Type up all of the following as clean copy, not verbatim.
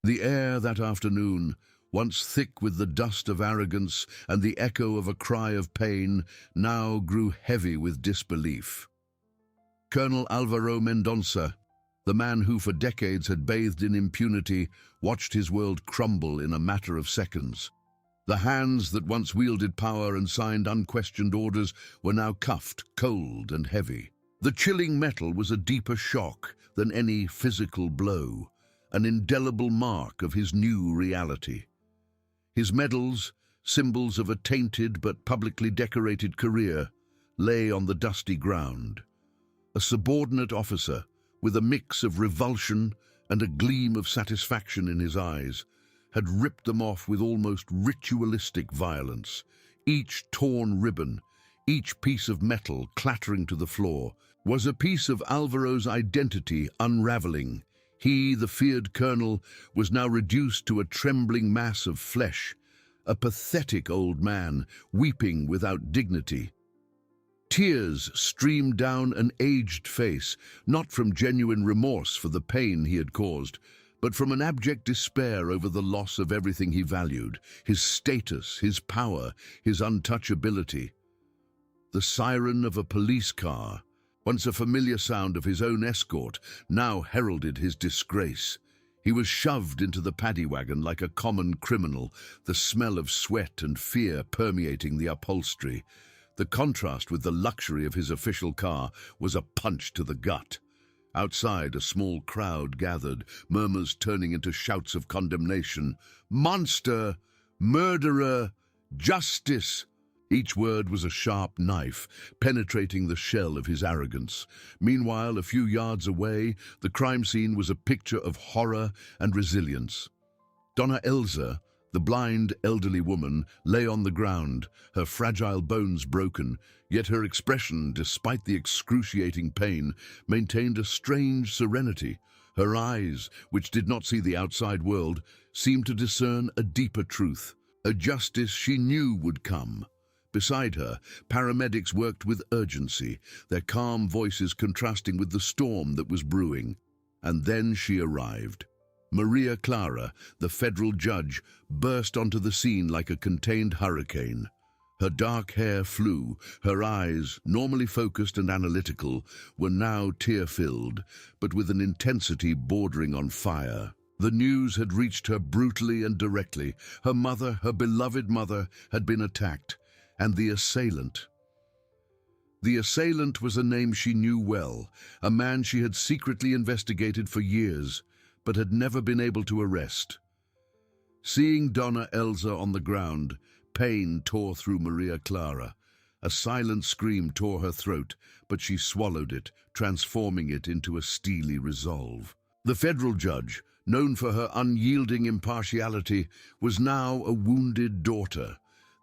The air that afternoon, once thick with the dust of arrogance and the echo of a cry of pain, now grew heavy with disbelief. Colonel Alvaro Mendonça, the man who for decades had bathed in impunity, watched his world crumble in a matter of seconds. The hands that once wielded power and signed unquestioned orders were now cuffed, cold and heavy. The chilling metal was a deeper shock than any physical blow, an indelible mark of his new reality. His medals, symbols of a tainted but publicly decorated career, lay on the dusty ground. A subordinate officer, with a mix of revulsion and a gleam of satisfaction in his eyes, had ripped them off with almost ritualistic violence. Each torn ribbon, each piece of metal clattering to the floor, was a piece of Alvaro's identity unraveling. He, the feared colonel, was now reduced to a trembling mass of flesh, a pathetic old man, weeping without dignity. Tears streamed down an aged face, not from genuine remorse for the pain he had caused, but from an abject despair over the loss of everything he valued, his status, his power, his untouchability. The siren of a police car, once a familiar sound of his own escort, now heralded his disgrace. He was shoved into the paddy wagon like a common criminal, the smell of sweat and fear permeating the upholstery. The contrast with the luxury of his official car was a punch to the gut. Outside, a small crowd gathered, murmurs turning into shouts of condemnation. "Monster! Murderer! Justice!" Each word was a sharp knife, penetrating the shell of his arrogance. Meanwhile, a few yards away, the crime scene was a picture of horror and resilience. Donna Elsa, the blind, elderly woman, lay on the ground, her fragile bones broken, yet her expression, despite the excruciating pain, maintained a strange serenity. Her eyes, which did not see the outside world, seemed to discern a deeper truth, a justice she knew would come. Beside her, paramedics worked with urgency, their calm voices contrasting with the storm that was brewing. And then she arrived. Maria Clara, the federal judge, burst onto the scene like a contained hurricane. Her dark hair flew, her eyes, normally focused and analytical, were now tear-filled, but with an intensity bordering on fire. The news had reached her brutally and directly. Her mother, her beloved mother, had been attacked, and the assailant was a name she knew well, a man she had secretly investigated for years, but had never been able to arrest. Seeing Donna Elsa on the ground, pain tore through Maria Clara. A silent scream tore her throat, but she swallowed it, transforming it into a steely resolve. The federal judge, known for her unyielding impartiality, was now a wounded daughter.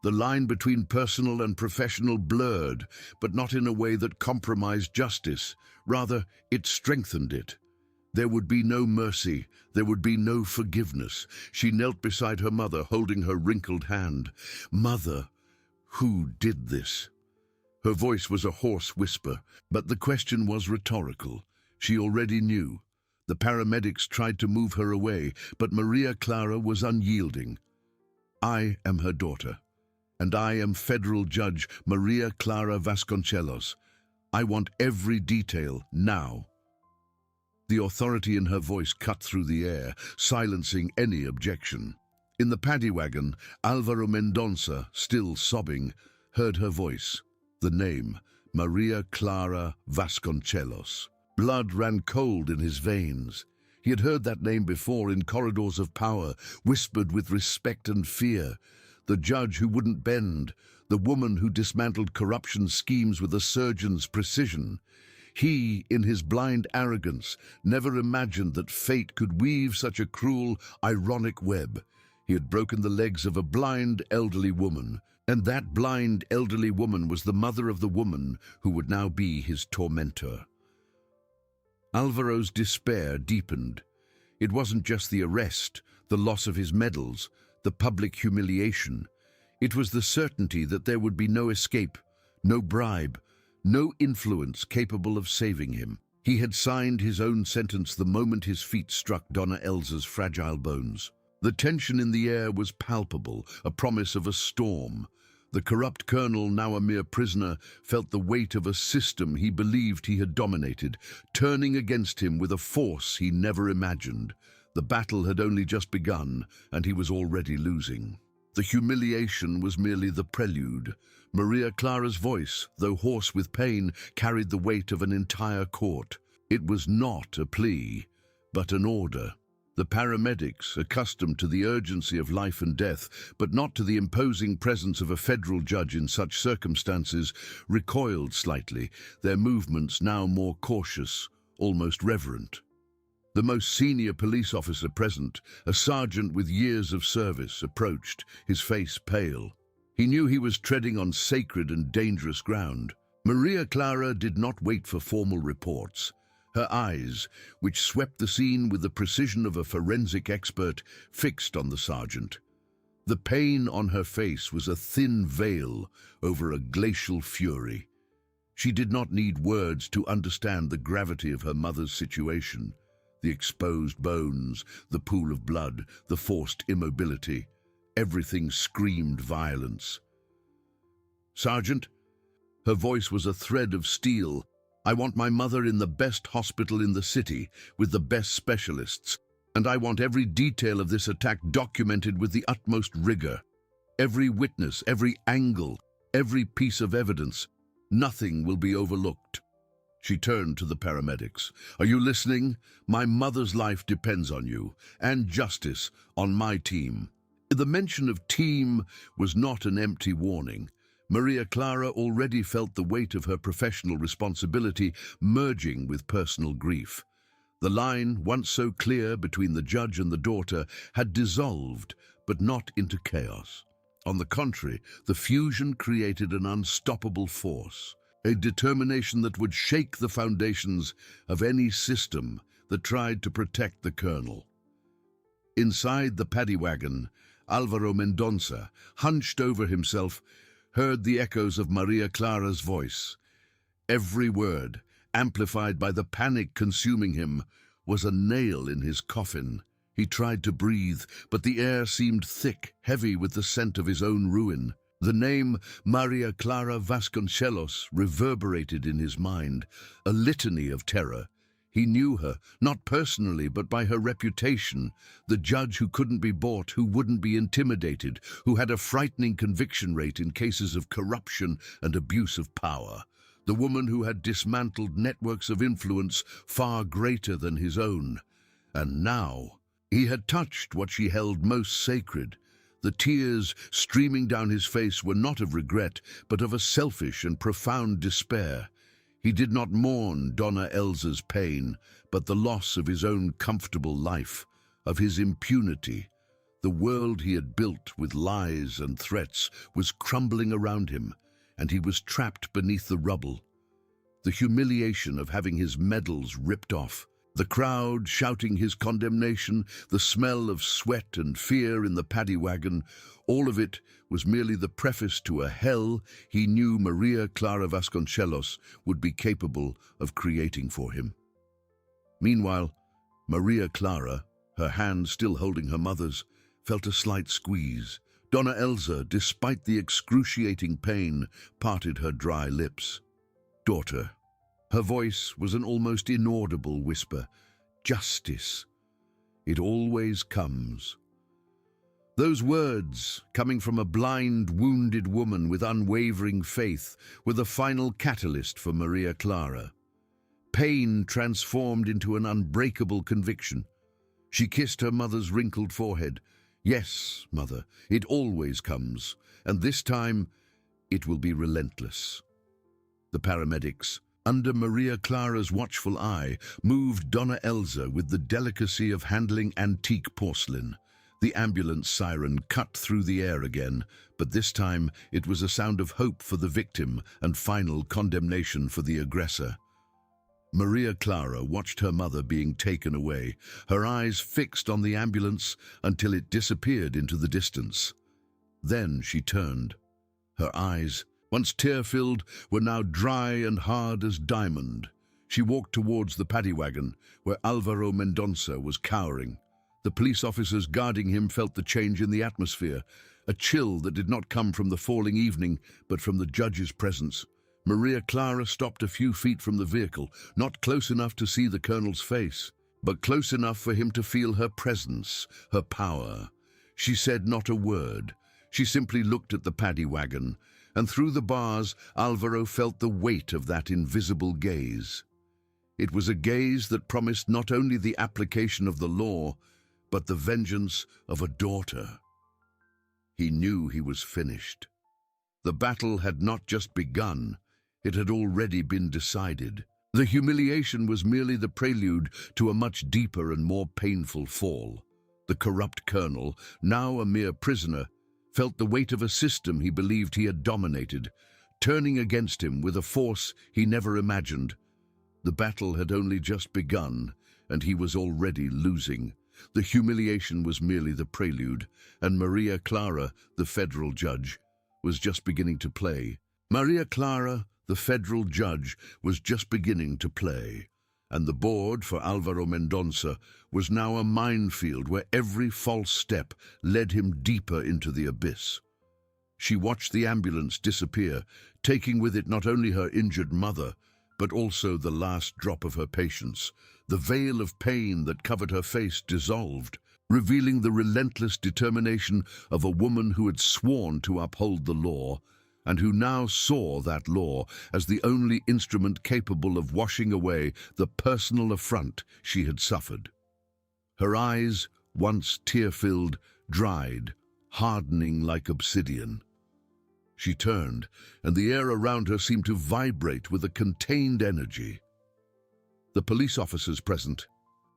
The line between personal and professional blurred, but not in a way that compromised justice. Rather, it strengthened it. There would be no mercy, there would be no forgiveness. She knelt beside her mother, holding her wrinkled hand. "Mother, who did this?" Her voice was a hoarse whisper, but the question was rhetorical. She already knew. The paramedics tried to move her away, but Maria Clara was unyielding. "I am her daughter, and I am Federal Judge Maria Clara Vasconcelos. I want every detail now." The authority in her voice cut through the air, silencing any objection. In the paddy wagon, Alvaro Mendonça, still sobbing, heard her voice. The name, Maria Clara Vasconcelos. Blood ran cold in his veins. He had heard that name before in corridors of power, whispered with respect and fear. The judge who wouldn't bend, the woman who dismantled corruption schemes with a surgeon's precision. He, in his blind arrogance, never imagined that fate could weave such a cruel, ironic web. He had broken the legs of a blind, elderly woman, and that blind, elderly woman was the mother of the woman who would now be his tormentor. Alvaro's despair deepened. It wasn't just the arrest, the loss of his medals, the public humiliation. It was the certainty that there would be no escape, no bribe, no influence capable of saving him. He had signed his own sentence the moment his feet struck Donna Elza's fragile bones. The tension in the air was palpable, a promise of a storm. The corrupt colonel, now a mere prisoner, felt the weight of a system he believed he had dominated, turning against him with a force he never imagined. The battle had only just begun, and he was already losing. The humiliation was merely the prelude. Maria Clara's voice, though hoarse with pain, carried the weight of an entire court. It was not a plea, but an order. The paramedics, accustomed to the urgency of life and death, but not to the imposing presence of a federal judge in such circumstances, recoiled slightly, their movements now more cautious, almost reverent. The most senior police officer present, a sergeant with years of service, approached, his face pale. He knew he was treading on sacred and dangerous ground. Maria Clara did not wait for formal reports. Her eyes, which swept the scene with the precision of a forensic expert, fixed on the sergeant. The pain on her face was a thin veil over a glacial fury. She did not need words to understand the gravity of her mother's situation. The exposed bones, the pool of blood, the forced immobility. Everything screamed violence. "Sergeant," her voice was a thread of steel, "I want my mother in the best hospital in the city, with the best specialists, and I want every detail of this attack documented with the utmost rigor. Every witness, every angle, every piece of evidence. Nothing will be overlooked." She turned to the paramedics. "Are you listening? My mother's life depends on you, and justice on my team." The mention of team was not an empty warning. Maria Clara already felt the weight of her professional responsibility merging with personal grief. The line, once so clear between the judge and the daughter, had dissolved, but not into chaos. On the contrary, the fusion created an unstoppable force, a determination that would shake the foundations of any system that tried to protect the colonel. Inside the paddy wagon, Alvaro Mendonça, hunched over himself, heard the echoes of Maria Clara's voice. Every word, amplified by the panic consuming him, was a nail in his coffin. He tried to breathe, but the air seemed thick, heavy with the scent of his own ruin. The name Maria Clara Vasconcelos reverberated in his mind, a litany of terror. He knew her, not personally, but by her reputation, the judge who couldn't be bought, who wouldn't be intimidated, who had a frightening conviction rate in cases of corruption and abuse of power, the woman who had dismantled networks of influence far greater than his own. And now, he had touched what she held most sacred. The tears streaming down his face were not of regret, but of a selfish and profound despair. He did not mourn Donna Elza's pain, but the loss of his own comfortable life, of his impunity. The world he had built with lies and threats was crumbling around him, and he was trapped beneath the rubble. The humiliation of having his medals ripped off, the crowd shouting his condemnation, the smell of sweat and fear in the paddy wagon, all of it was merely the preface to a hell he knew Maria Clara Vasconcelos would be capable of creating for him. Meanwhile, Maria Clara, her hand still holding her mother's, felt a slight squeeze. Donna Elza, despite the excruciating pain, parted her dry lips. "Daughter." Her voice was an almost inaudible whisper. "Justice. It always comes." Those words, coming from a blind, wounded woman with unwavering faith, were the final catalyst for Maria Clara. Pain transformed into an unbreakable conviction. She kissed her mother's wrinkled forehead. "Yes, mother, it always comes, and this time it will be relentless." The paramedics, under Maria Clara's watchful eye, moved Donna Elza with the delicacy of handling antique porcelain. The ambulance siren cut through the air again, but this time it was a sound of hope for the victim and final condemnation for the aggressor. Maria Clara watched her mother being taken away, her eyes fixed on the ambulance until it disappeared into the distance. Then she turned. Her eyes, once tear-filled, were now dry and hard as diamond. She walked towards the paddy wagon, where Alvaro Mendonça was cowering. The police officers guarding him felt the change in the atmosphere, a chill that did not come from the falling evening, but from the judge's presence. Maria Clara stopped a few feet from the vehicle, not close enough to see the colonel's face, but close enough for him to feel her presence, her power. She said not a word. She simply looked at the paddy wagon, and through the bars, Alvaro felt the weight of that invisible gaze. It was a gaze that promised not only the application of the law, but the vengeance of a daughter. He knew he was finished. The battle had not just begun, it had already been decided. The humiliation was merely the prelude to a much deeper and more painful fall. The corrupt colonel, now a mere prisoner, felt the weight of a system he believed he had dominated, turning against him with a force he never imagined. The battle had only just begun, and he was already losing. The humiliation was merely the prelude, and Maria Clara, the federal judge, was just beginning to play. Maria Clara, the federal judge, was just beginning to play, and the board for Alvaro Mendonça was now a minefield where every false step led him deeper into the abyss. She watched the ambulance disappear, taking with it not only her injured mother, but also the last drop of her patience. The veil of pain that covered her face dissolved, revealing the relentless determination of a woman who had sworn to uphold the law, and who now saw that law as the only instrument capable of washing away the personal affront she had suffered. Her eyes, once tear-filled, dried, hardening like obsidian. She turned, and the air around her seemed to vibrate with a contained energy. The police officers present,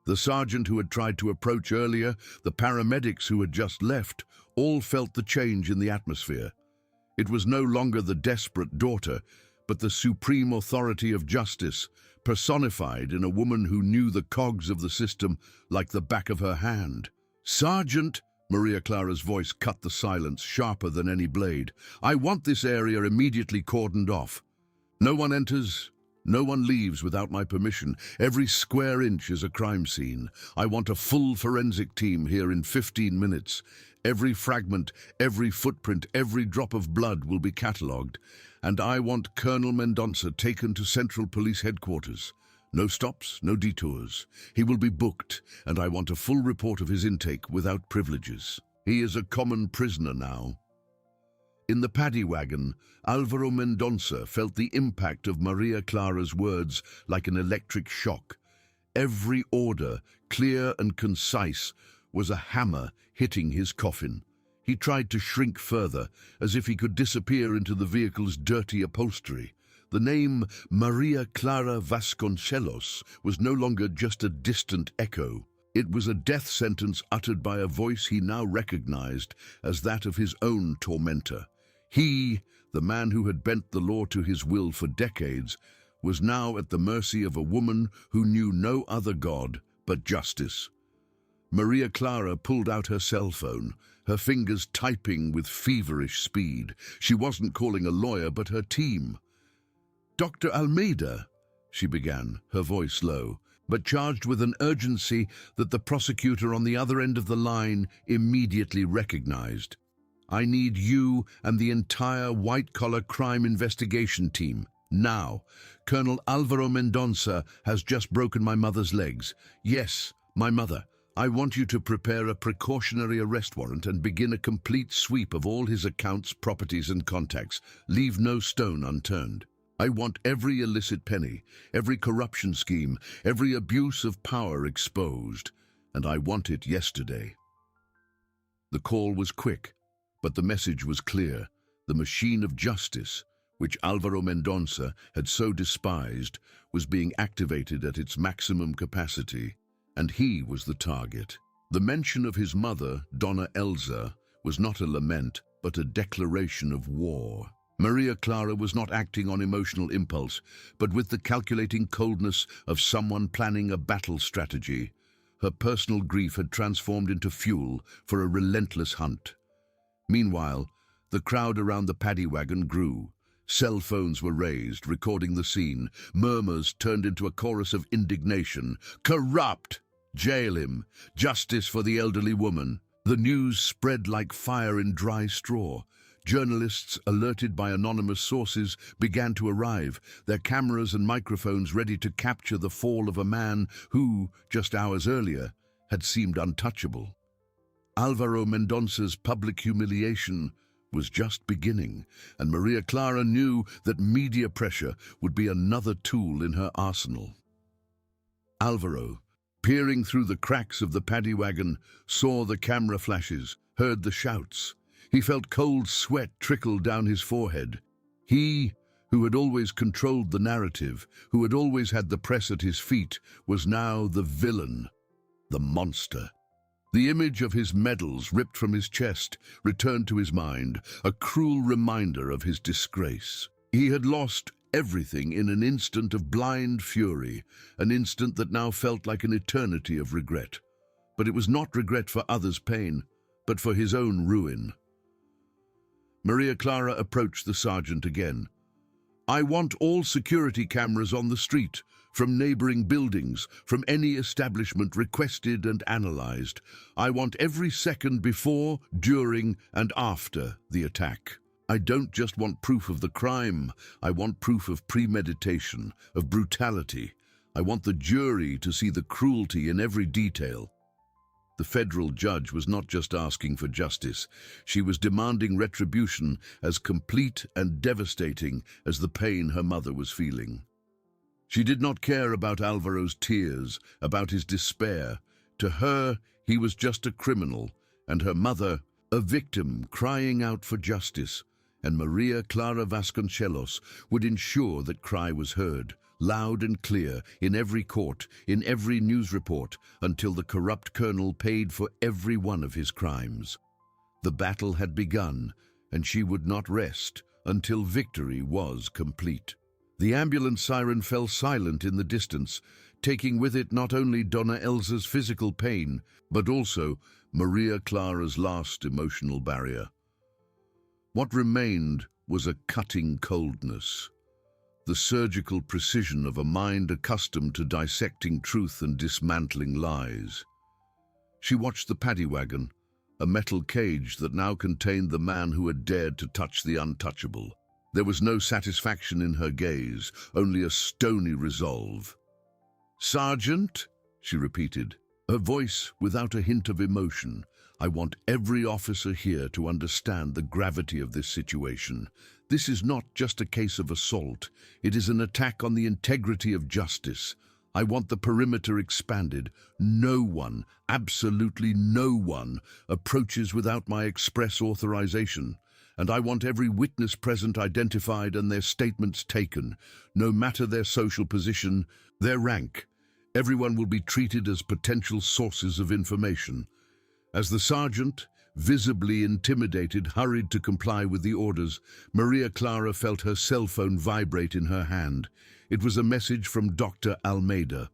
the sergeant who had tried to approach earlier, the paramedics who had just left, all felt the change in the atmosphere. It was no longer the desperate daughter, but the supreme authority of justice, personified in a woman who knew the cogs of the system like the back of her hand. "Sergeant," Maria Clara's voice cut the silence sharper than any blade, "I want this area immediately cordoned off. No one enters, no one leaves without my permission. Every square inch is a crime scene. I want a full forensic team here in 15 minutes. Every fragment, every footprint, every drop of blood will be catalogued. And I want Colonel Mendonça taken to Central Police Headquarters. No stops, no detours. He will be booked, and I want a full report of his intake without privileges. He is a common prisoner now." In the paddy wagon, Alvaro Mendonça felt the impact of Maria Clara's words like an electric shock. Every order, clear and concise, was a hammer hitting his coffin. He tried to shrink further, as if he could disappear into the vehicle's dirty upholstery. The name Maria Clara Vasconcelos was no longer just a distant echo. It was a death sentence uttered by a voice he now recognized as that of his own tormentor. He, the man who had bent the law to his will for decades, was now at the mercy of a woman who knew no other god but justice. Maria Clara pulled out her cell phone, her fingers typing with feverish speed. She wasn't calling a lawyer, but her team. "Dr. Almeida," she began, her voice low, but charged with an urgency that the prosecutor on the other end of the line immediately recognized. "I need you and the entire white-collar crime investigation team. Now, Colonel Alvaro Mendonça has just broken my mother's legs. Yes, my mother. I want you to prepare a precautionary arrest warrant and begin a complete sweep of all his accounts, properties, and contacts. Leave no stone unturned. I want every illicit penny, every corruption scheme, every abuse of power exposed, and I want it yesterday." The call was quick, but the message was clear. The machine of justice, which Alvaro Mendonça had so despised, was being activated at its maximum capacity, and he was the target. The mention of his mother, Donna Elza, was not a lament, but a declaration of war. Maria Clara was not acting on emotional impulse, but with the calculating coldness of someone planning a battle strategy. Her personal grief had transformed into fuel for a relentless hunt. Meanwhile, the crowd around the paddy wagon grew. Cell phones were raised, recording the scene. Murmurs turned into a chorus of indignation. Corrupt! Jail him! Justice for the elderly woman! The news spread like fire in dry straw. Journalists, alerted by anonymous sources, began to arrive, their cameras and microphones ready to capture the fall of a man who, just hours earlier, had seemed untouchable. Alvaro Mendonça's public humiliation was just beginning, and Maria Clara knew that media pressure would be another tool in her arsenal. Alvaro, peering through the cracks of the paddy wagon, saw the camera flashes, heard the shouts. He felt cold sweat trickle down his forehead. He, who had always controlled the narrative, who had always had the press at his feet, was now the villain, the monster. The image of his medals ripped from his chest returned to his mind, a cruel reminder of his disgrace. He had lost everything in an instant of blind fury, an instant that now felt like an eternity of regret. But it was not regret for others' pain, but for his own ruin. Maria Clara approached the sergeant again. "I want all security cameras on the street, from neighboring buildings, from any establishment requested and analyzed. I want every second before, during, and after the attack. I don't just want proof of the crime, I want proof of premeditation, of brutality. I want the jury to see the cruelty in every detail." The federal judge was not just asking for justice, she was demanding retribution as complete and devastating as the pain her mother was feeling. She did not care about Alvaro's tears, about his despair. To her, he was just a criminal, and her mother, a victim crying out for justice, and Maria Clara Vasconcelos would ensure that cry was heard, loud and clear, in every court, in every news report, until the corrupt colonel paid for every one of his crimes. The battle had begun, and she would not rest until victory was complete. The ambulance siren fell silent in the distance, taking with it not only Donna Elza's physical pain, but also Maria Clara's last emotional barrier. What remained was a cutting coldness, the surgical precision of a mind accustomed to dissecting truth and dismantling lies. She watched the paddy wagon, a metal cage that now contained the man who had dared to touch the untouchable. There was no satisfaction in her gaze, only a stony resolve. "Sergeant," she repeated, her voice without a hint of emotion, "I want every officer here to understand the gravity of this situation. This is not just a case of assault. It is an attack on the integrity of justice. I want the perimeter expanded. No one, absolutely no one, approaches without my express authorization. And I want every witness present identified and their statements taken, no matter their social position, their rank. Everyone will be treated as potential sources of information." As the sergeant, visibly intimidated, hurried to comply with the orders, Maria Clara felt her cell phone vibrate in her hand. It was a message from Dr. Almeida.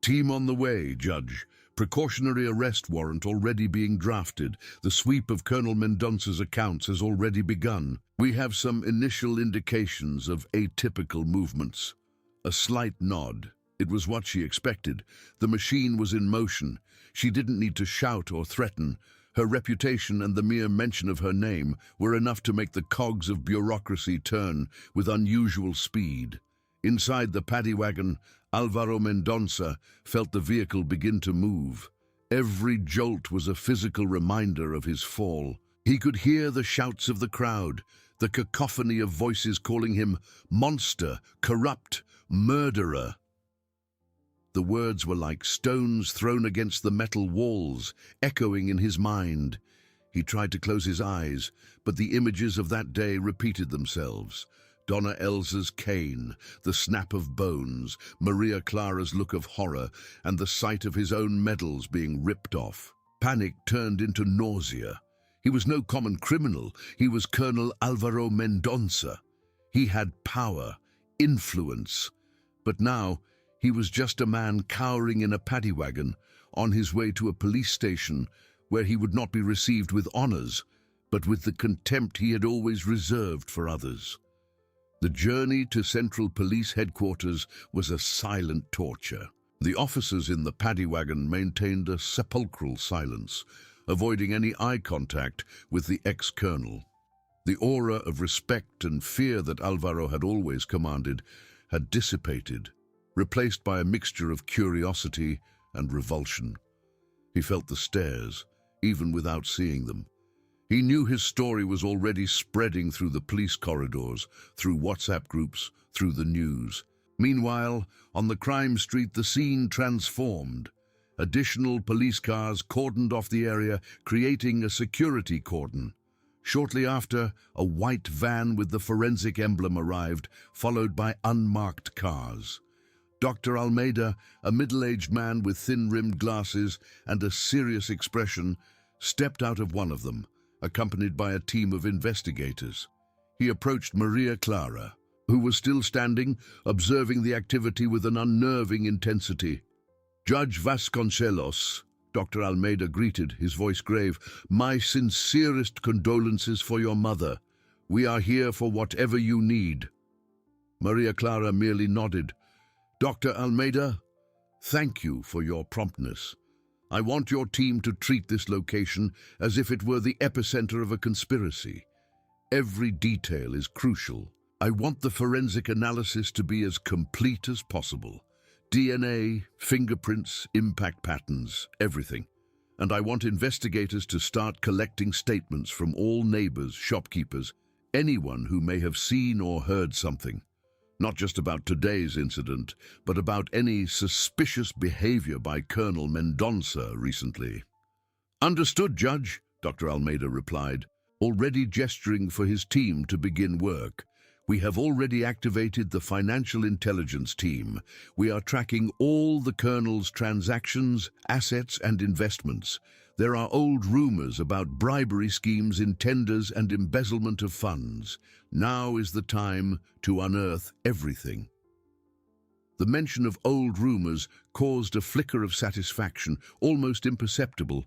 "Team on the way, Judge. Precautionary arrest warrant already being drafted. The sweep of Colonel Mendonça's accounts has already begun. We have some initial indications of atypical movements." A slight nod. It was what she expected. The machine was in motion. She didn't need to shout or threaten. Her reputation and the mere mention of her name were enough to make the cogs of bureaucracy turn with unusual speed. Inside the paddy wagon, Alvaro Mendonça felt the vehicle begin to move. Every jolt was a physical reminder of his fall. He could hear the shouts of the crowd, the cacophony of voices calling him monster, corrupt, murderer. The words were like stones thrown against the metal walls, echoing in his mind. He tried to close his eyes, but the images of that day repeated themselves. Donna Elza's cane, the snap of bones, Maria Clara's look of horror, and the sight of his own medals being ripped off. Panic turned into nausea. He was no common criminal. He was Colonel Alvaro Mendonça. He had power, influence. But now, he was just a man cowering in a paddy wagon, on his way to a police station where he would not be received with honors, but with the contempt he had always reserved for others. The journey to Central Police Headquarters was a silent torture. The officers in the paddy wagon maintained a sepulchral silence, avoiding any eye contact with the ex-colonel. The aura of respect and fear that Alvaro had always commanded had dissipated, replaced by a mixture of curiosity and revulsion. He felt the stares, even without seeing them. He knew his story was already spreading through the police corridors, through WhatsApp groups, through the news. Meanwhile, on the crime street, the scene transformed. Additional police cars cordoned off the area, creating a security cordon. Shortly after, a white van with the forensic emblem arrived, followed by unmarked cars. Dr. Almeida, a middle-aged man with thin-rimmed glasses and a serious expression, stepped out of one of them, accompanied by a team of investigators. He approached Maria Clara, who was still standing, observing the activity with an unnerving intensity. "Judge Vasconcelos," Dr. Almeida greeted, his voice grave, "my sincerest condolences for your mother. We are here for whatever you need." Maria Clara merely nodded. "Dr. Almeida, thank you for your promptness. I want your team to treat this location as if it were the epicenter of a conspiracy. Every detail is crucial. I want the forensic analysis to be as complete as possible. DNA, fingerprints, impact patterns, everything. And I want investigators to start collecting statements from all neighbors, shopkeepers, anyone who may have seen or heard something. Not just about today's incident, but about any suspicious behavior by Colonel Mendonça recently." "Understood, Judge," Dr. Almeida replied, already gesturing for his team to begin work. "We have already activated the financial intelligence team. We are tracking all the Colonel's transactions, assets, and investments. There are old rumors about bribery schemes in tenders and embezzlement of funds. Now is the time to unearth everything." The mention of old rumors caused a flicker of satisfaction, almost imperceptible,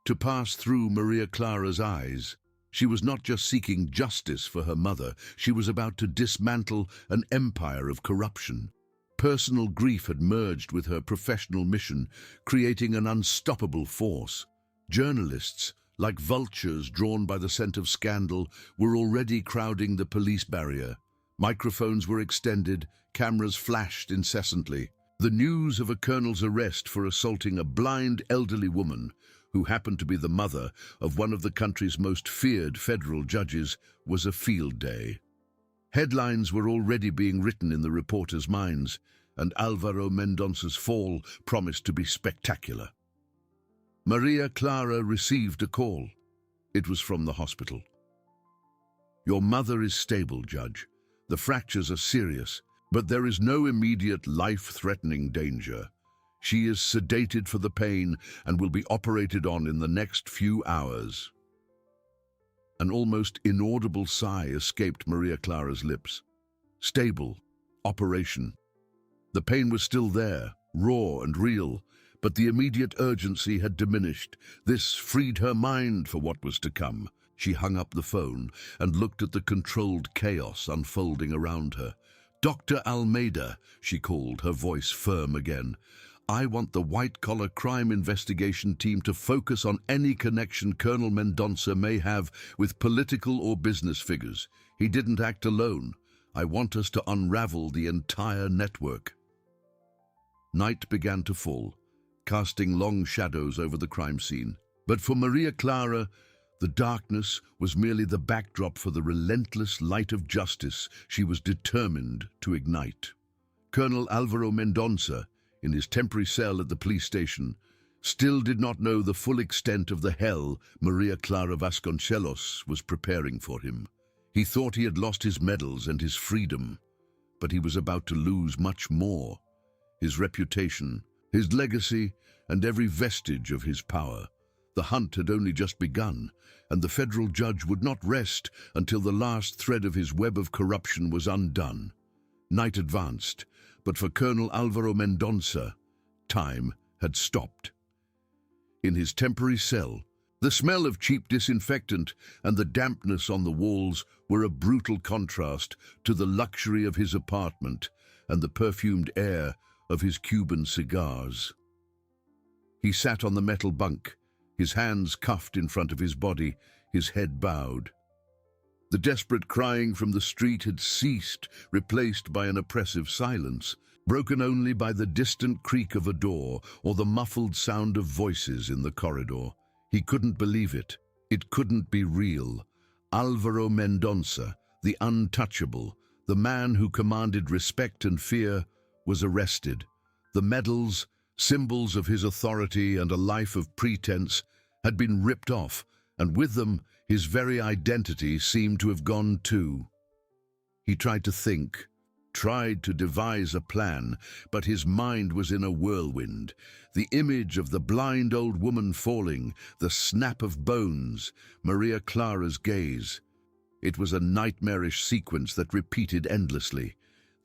to pass through Maria Clara's eyes. She was not just seeking justice for her mother, she was about to dismantle an empire of corruption. Personal grief had merged with her professional mission, creating an unstoppable force. Journalists, like vultures drawn by the scent of scandal, were already crowding the police barrier. Microphones were extended, cameras flashed incessantly. The news of a colonel's arrest for assaulting a blind elderly woman, who happened to be the mother of one of the country's most feared federal judges, was a field day. Headlines were already being written in the reporters' minds, and Alvaro Mendonça's fall promised to be spectacular. Maria Clara received a call. It was from the hospital. "Your mother is stable, Judge. The fractures are serious, but there is no immediate life-threatening danger. She is sedated for the pain and will be operated on in the next few hours." An almost inaudible sigh escaped Maria Clara's lips. Stable. Operation. The pain was still there, raw and real, but the immediate urgency had diminished. This freed her mind for what was to come. She hung up the phone and looked at the controlled chaos unfolding around her. "Dr. Almeida," she called, her voice firm again. "I want the white-collar crime investigation team to focus on any connection Colonel Mendonça may have with political or business figures. He didn't act alone. I want us to unravel the entire network." Night began to fall, casting long shadows over the crime scene. But for Maria Clara, the darkness was merely the backdrop for the relentless light of justice she was determined to ignite. Colonel Alvaro Mendonça, in his temporary cell at the police station, still did not know the full extent of the hell Maria Clara Vasconcelos was preparing for him. He thought he had lost his medals and his freedom, but he was about to lose much more: his reputation, his legacy, and every vestige of his power. The hunt had only just begun, and the federal judge would not rest until the last thread of his web of corruption was undone. Night advanced, but for Colonel Alvaro Mendonça, time had stopped. In his temporary cell, The smell of cheap disinfectant and the dampness on the walls were a brutal contrast to the luxury of his apartment and the perfumed air of his Cuban cigars. He sat on the metal bunk, his hands cuffed in front of his body, his head bowed. The desperate crying from the street had ceased, replaced by an oppressive silence, broken only by the distant creak of a door or the muffled sound of voices in the corridor. He couldn't believe it. It couldn't be real. Álvaro Mendonça, the untouchable, the man who commanded respect and fear, was arrested. The medals, symbols of his authority and a life of pretense, had been ripped off, and with them, his very identity seemed to have gone too. He tried to think, tried to devise a plan, but his mind was in a whirlwind. The image of the blind old woman falling, the snap of bones, Maria Clara's gaze. It was a nightmarish sequence that repeated endlessly.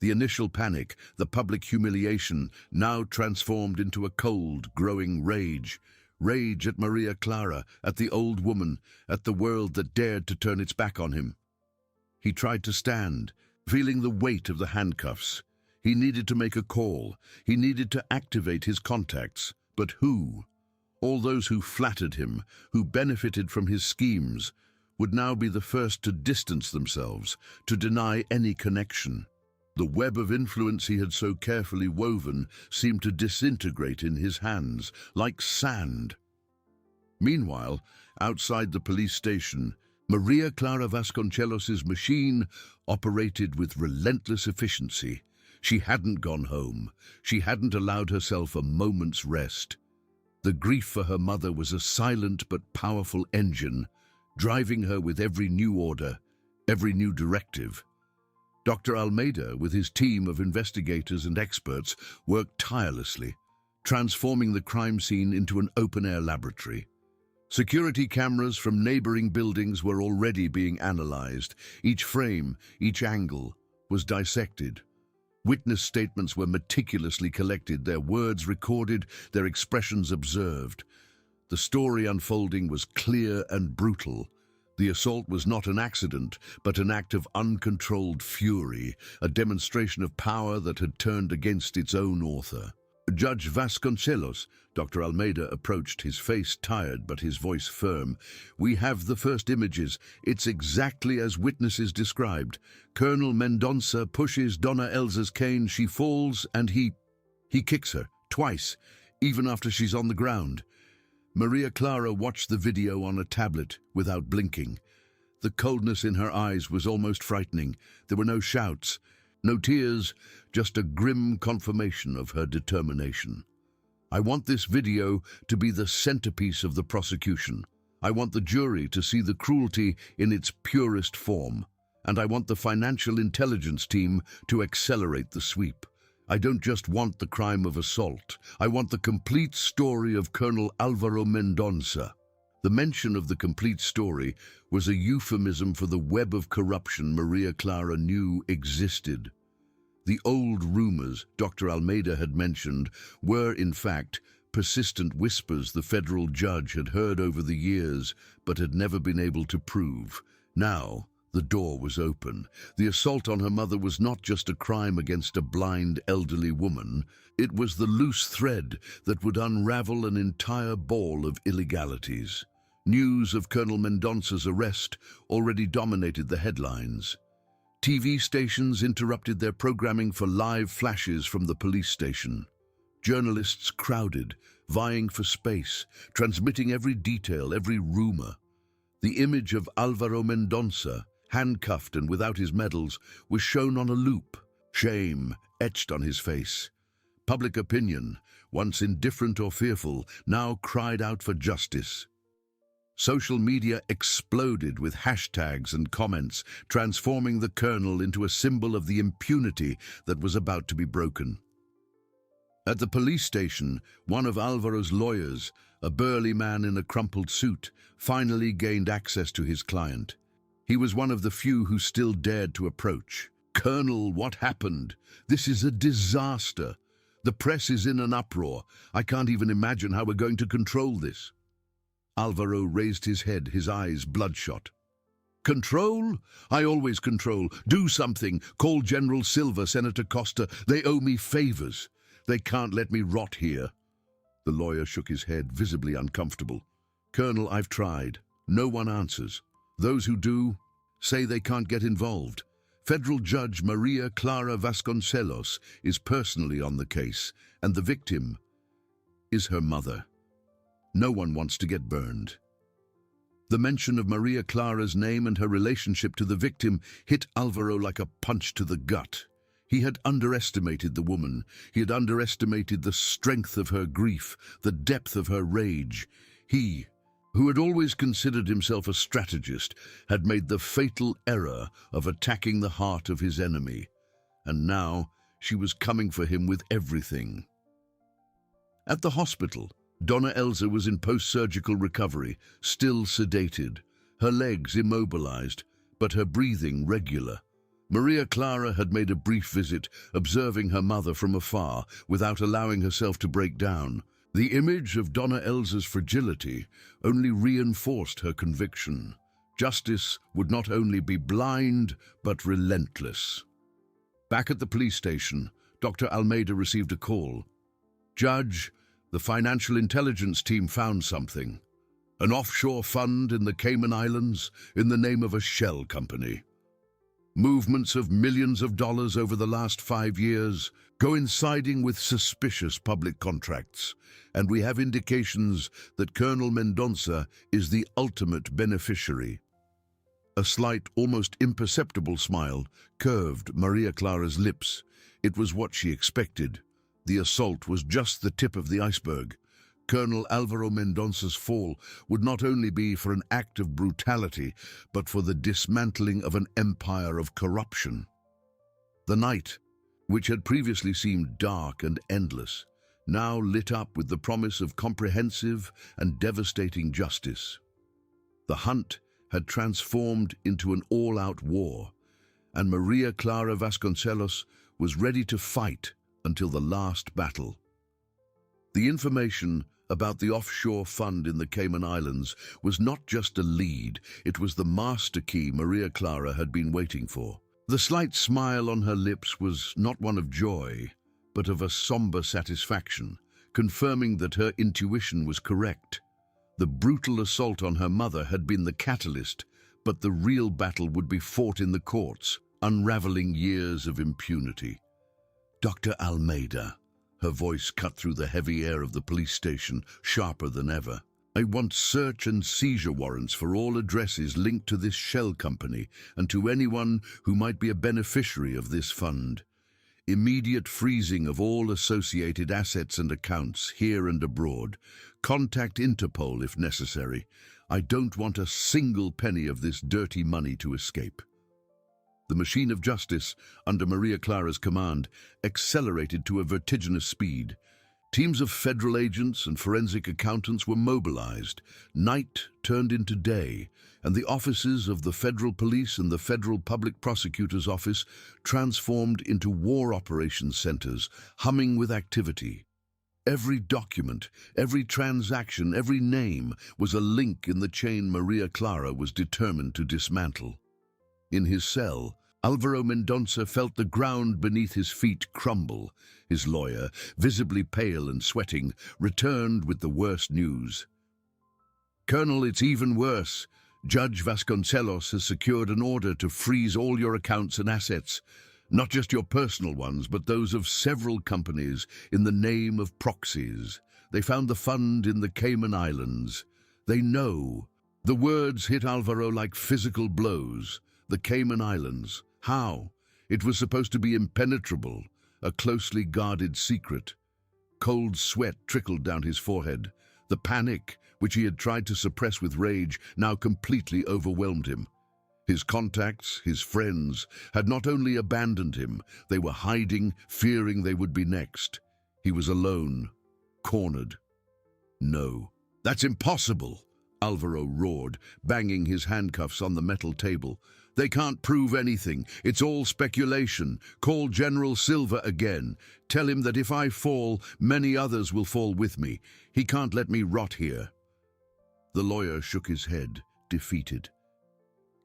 The initial panic, the public humiliation, now transformed into a cold, growing rage. Rage at Maria Clara, at the old woman, at the world that dared to turn its back on him. He tried to stand, feeling the weight of the handcuffs. He needed to make a call. He needed to activate his contacts. But who? All those who flattered him, who benefited from his schemes, would now be the first to distance themselves, to deny any connection. The web of influence he had so carefully woven seemed to disintegrate in his hands, like sand. Meanwhile, outside the police station, Maria Clara Vasconcelos's machine operated with relentless efficiency. She hadn't gone home. She hadn't allowed herself a moment's rest. The grief for her mother was a silent but powerful engine, driving her with every new order, every new directive. Dr. Almeida, with his team of investigators and experts, worked tirelessly, transforming the crime scene into an open-air laboratory. Security cameras from neighboring buildings were already being analyzed. Each frame, each angle, was dissected. Witness statements were meticulously collected, their words recorded, their expressions observed. The story unfolding was clear and brutal. The assault was not an accident, but an act of uncontrolled fury, a demonstration of power that had turned against its own author. Judge Vasconcelos, Dr. Almeida approached, his face tired but his voice firm. "We have the first images. It's exactly as witnesses described. Colonel Mendonça pushes Donna Elsa's cane, she falls, and he kicks her, twice, even after she's on the ground." Maria Clara watched the video on a tablet without blinking. The coldness in her eyes was almost frightening. There were no shouts, no tears, just a grim confirmation of her determination. "I want this video to be the centerpiece of the prosecution. I want the jury to see the cruelty in its purest form. And I want the financial intelligence team to accelerate the sweep. I don't just want the crime of assault. I want the complete story of Colonel Álvaro Mendonça." The mention of the complete story was a euphemism for the web of corruption Maria Clara knew existed. The old rumors Dr. Almeida had mentioned were, in fact, persistent whispers the federal judge had heard over the years but had never been able to prove. Now, the door was open. The assault on her mother was not just a crime against a blind, elderly woman. It was the loose thread that would unravel an entire ball of illegalities. News of Colonel Mendonça's arrest already dominated the headlines. TV stations interrupted their programming for live flashes from the police station. Journalists crowded, vying for space, transmitting every detail, every rumor. The image of Álvaro Mendonça, handcuffed and without his medals, was shown on a loop, shame etched on his face. Public opinion, once indifferent or fearful, now cried out for justice. Social media exploded with hashtags and comments, transforming the colonel into a symbol of the impunity that was about to be broken. At the police station, one of Álvaro's lawyers, a burly man in a crumpled suit, finally gained access to his client. He was one of the few who still dared to approach. "Colonel, what happened? This is a disaster. The press is in an uproar. I can't even imagine how we're going to control this." Alvaro raised his head, his eyes bloodshot. Control? I always control. Do something. Call General Silva, Senator Costa. They owe me favors. They can't let me rot here. The lawyer shook his head, visibly uncomfortable. Colonel, I've tried. No one answers. Those who do say they can't get involved. Federal Judge Maria Clara Vasconcelos is personally on the case, and the victim is her mother. No one wants to get burned. The mention of Maria Clara's name and her relationship to the victim hit Alvaro like a punch to the gut. He had underestimated the woman. He had underestimated the strength of her grief, the depth of her rage. He, who had always considered himself a strategist, had made the fatal error of attacking the heart of his enemy. And now she was coming for him with everything. At the hospital, Donna Elsa was in post-surgical recovery, still sedated, her legs immobilized, but her breathing regular. Maria Clara had made a brief visit, observing her mother from afar, without allowing herself to break down. The image of Donna Elsa's fragility only reinforced her conviction. Justice would not only be blind, but relentless. Back at the police station, Dr. Almeida received a call. Judge, the financial intelligence team found something. An offshore fund in the Cayman Islands in the name of a shell company. Movements of millions of dollars over the last 5 years, coinciding with suspicious public contracts. And we have indications that Colonel Mendonça is the ultimate beneficiary. A slight, almost imperceptible smile curved Maria Clara's lips. It was what she expected. The assault was just the tip of the iceberg. Colonel Alvaro Mendonça's fall would not only be for an act of brutality, but for the dismantling of an empire of corruption. The night, which had previously seemed dark and endless, now lit up with the promise of comprehensive and devastating justice. The hunt had transformed into an all-out war, and Maria Clara Vasconcelos was ready to fight until the last battle. The information about the offshore fund in the Cayman Islands was not just a lead, it was the master key Maria Clara had been waiting for. The slight smile on her lips was not one of joy, but of a somber satisfaction, confirming that her intuition was correct. The brutal assault on her mother had been the catalyst, but the real battle would be fought in the courts, unraveling years of impunity. Dr. Almeida, her voice cut through the heavy air of the police station, sharper than ever. I want search and seizure warrants for all addresses linked to this shell company and to anyone who might be a beneficiary of this fund. Immediate freezing of all associated assets and accounts here and abroad. Contact Interpol if necessary. I don't want a single penny of this dirty money to escape. The machine of justice, under Maria Clara's command, accelerated to a vertiginous speed. Teams of federal agents and forensic accountants were mobilized. Night turned into day, and the offices of the Federal Police and the Federal Public Prosecutor's Office transformed into war operations centers, humming with activity. Every document, every transaction, every name was a link in the chain Maria Clara was determined to dismantle. In his cell, Alvaro Mendonça felt the ground beneath his feet crumble. His lawyer, visibly pale and sweating, returned with the worst news. Colonel, it's even worse. Judge Vasconcelos has secured an order to freeze all your accounts and assets, not just your personal ones, but those of several companies in the name of proxies. They found the fund in the Cayman Islands. They know. The words hit Alvaro like physical blows. The Cayman Islands. How? It was supposed to be impenetrable, a closely guarded secret. Cold sweat trickled down his forehead. The panic, which he had tried to suppress with rage, now completely overwhelmed him. His contacts, his friends, had not only abandoned him, they were hiding, fearing they would be next. He was alone, cornered. No, that's impossible, Alvaro roared, banging his handcuffs on the metal table. They can't prove anything. It's all speculation. Call General Silva again. Tell him that if I fall, many others will fall with me. He can't let me rot here. The lawyer shook his head, defeated.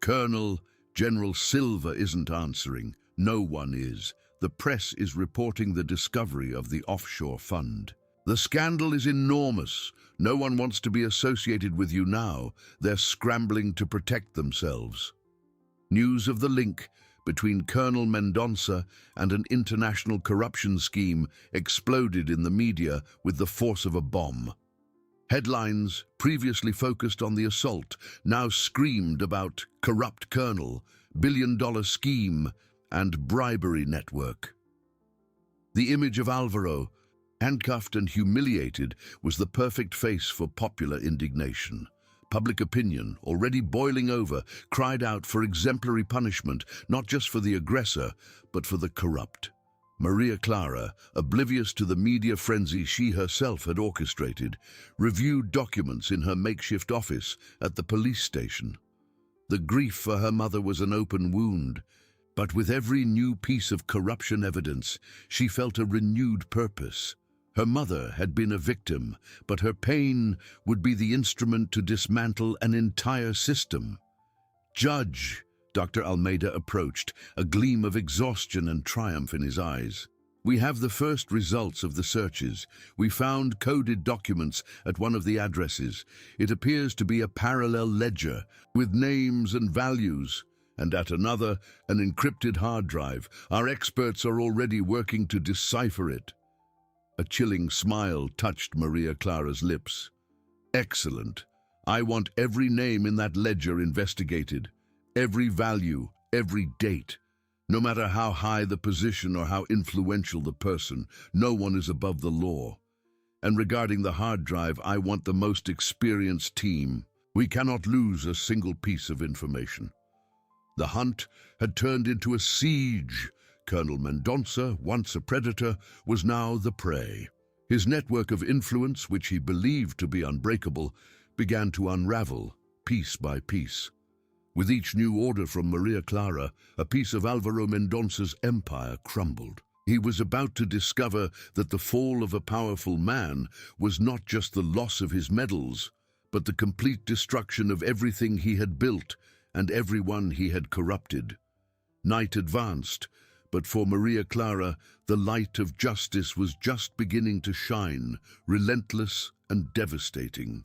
Colonel, General Silva isn't answering. No one is. The press is reporting the discovery of the offshore fund. The scandal is enormous. No one wants to be associated with you now. They're scrambling to protect themselves. News of the link between Colonel Mendonça and an international corruption scheme exploded in the media with the force of a bomb. Headlines, previously focused on the assault, now screamed about corrupt colonel, billion-dollar scheme, and bribery network. The image of Alvaro, handcuffed and humiliated, was the perfect face for popular indignation. Public opinion, already boiling over, cried out for exemplary punishment, not just for the aggressor, but for the corrupt. Maria Clara, oblivious to the media frenzy she herself had orchestrated, reviewed documents in her makeshift office at the police station. The grief for her mother was an open wound, but with every new piece of corruption evidence, she felt a renewed purpose. Her mother had been a victim, but her pain would be the instrument to dismantle an entire system. "Judge," Dr. Almeida approached, a gleam of exhaustion and triumph in his eyes. "We have the first results of the searches. We found coded documents at one of the addresses. It appears to be a parallel ledger with names and values, and at another, an encrypted hard drive. Our experts are already working to decipher it." A chilling smile touched Maria Clara's lips. "Excellent. I want every name in that ledger investigated. Every value, every date. No matter how high the position or how influential the person, no one is above the law. And regarding the hard drive, I want the most experienced team. We cannot lose a single piece of information." The hunt had turned into a siege. Colonel Mendonça, once a predator, was now the prey. His network of influence, which he believed to be unbreakable, began to unravel, piece by piece. With each new order from Maria Clara, a piece of Alvaro Mendonça's empire crumbled. He was about to discover that the fall of a powerful man was not just the loss of his medals, but the complete destruction of everything he had built and everyone he had corrupted. Night advanced, but for Maria Clara, the light of justice was just beginning to shine, relentless and devastating.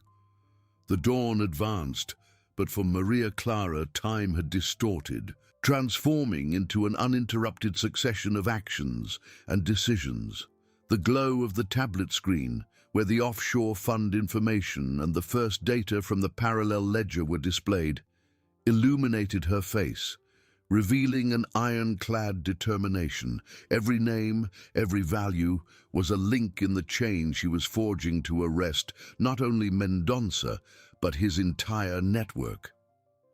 The dawn advanced, but for Maria Clara, time had distorted, transforming into an uninterrupted succession of actions and decisions. The glow of the tablet screen, where the offshore fund information and the first data from the parallel ledger were displayed, illuminated her face, revealing an ironclad determination. Every name, every value, was a link in the chain she was forging to arrest not only Mendonça, but his entire network.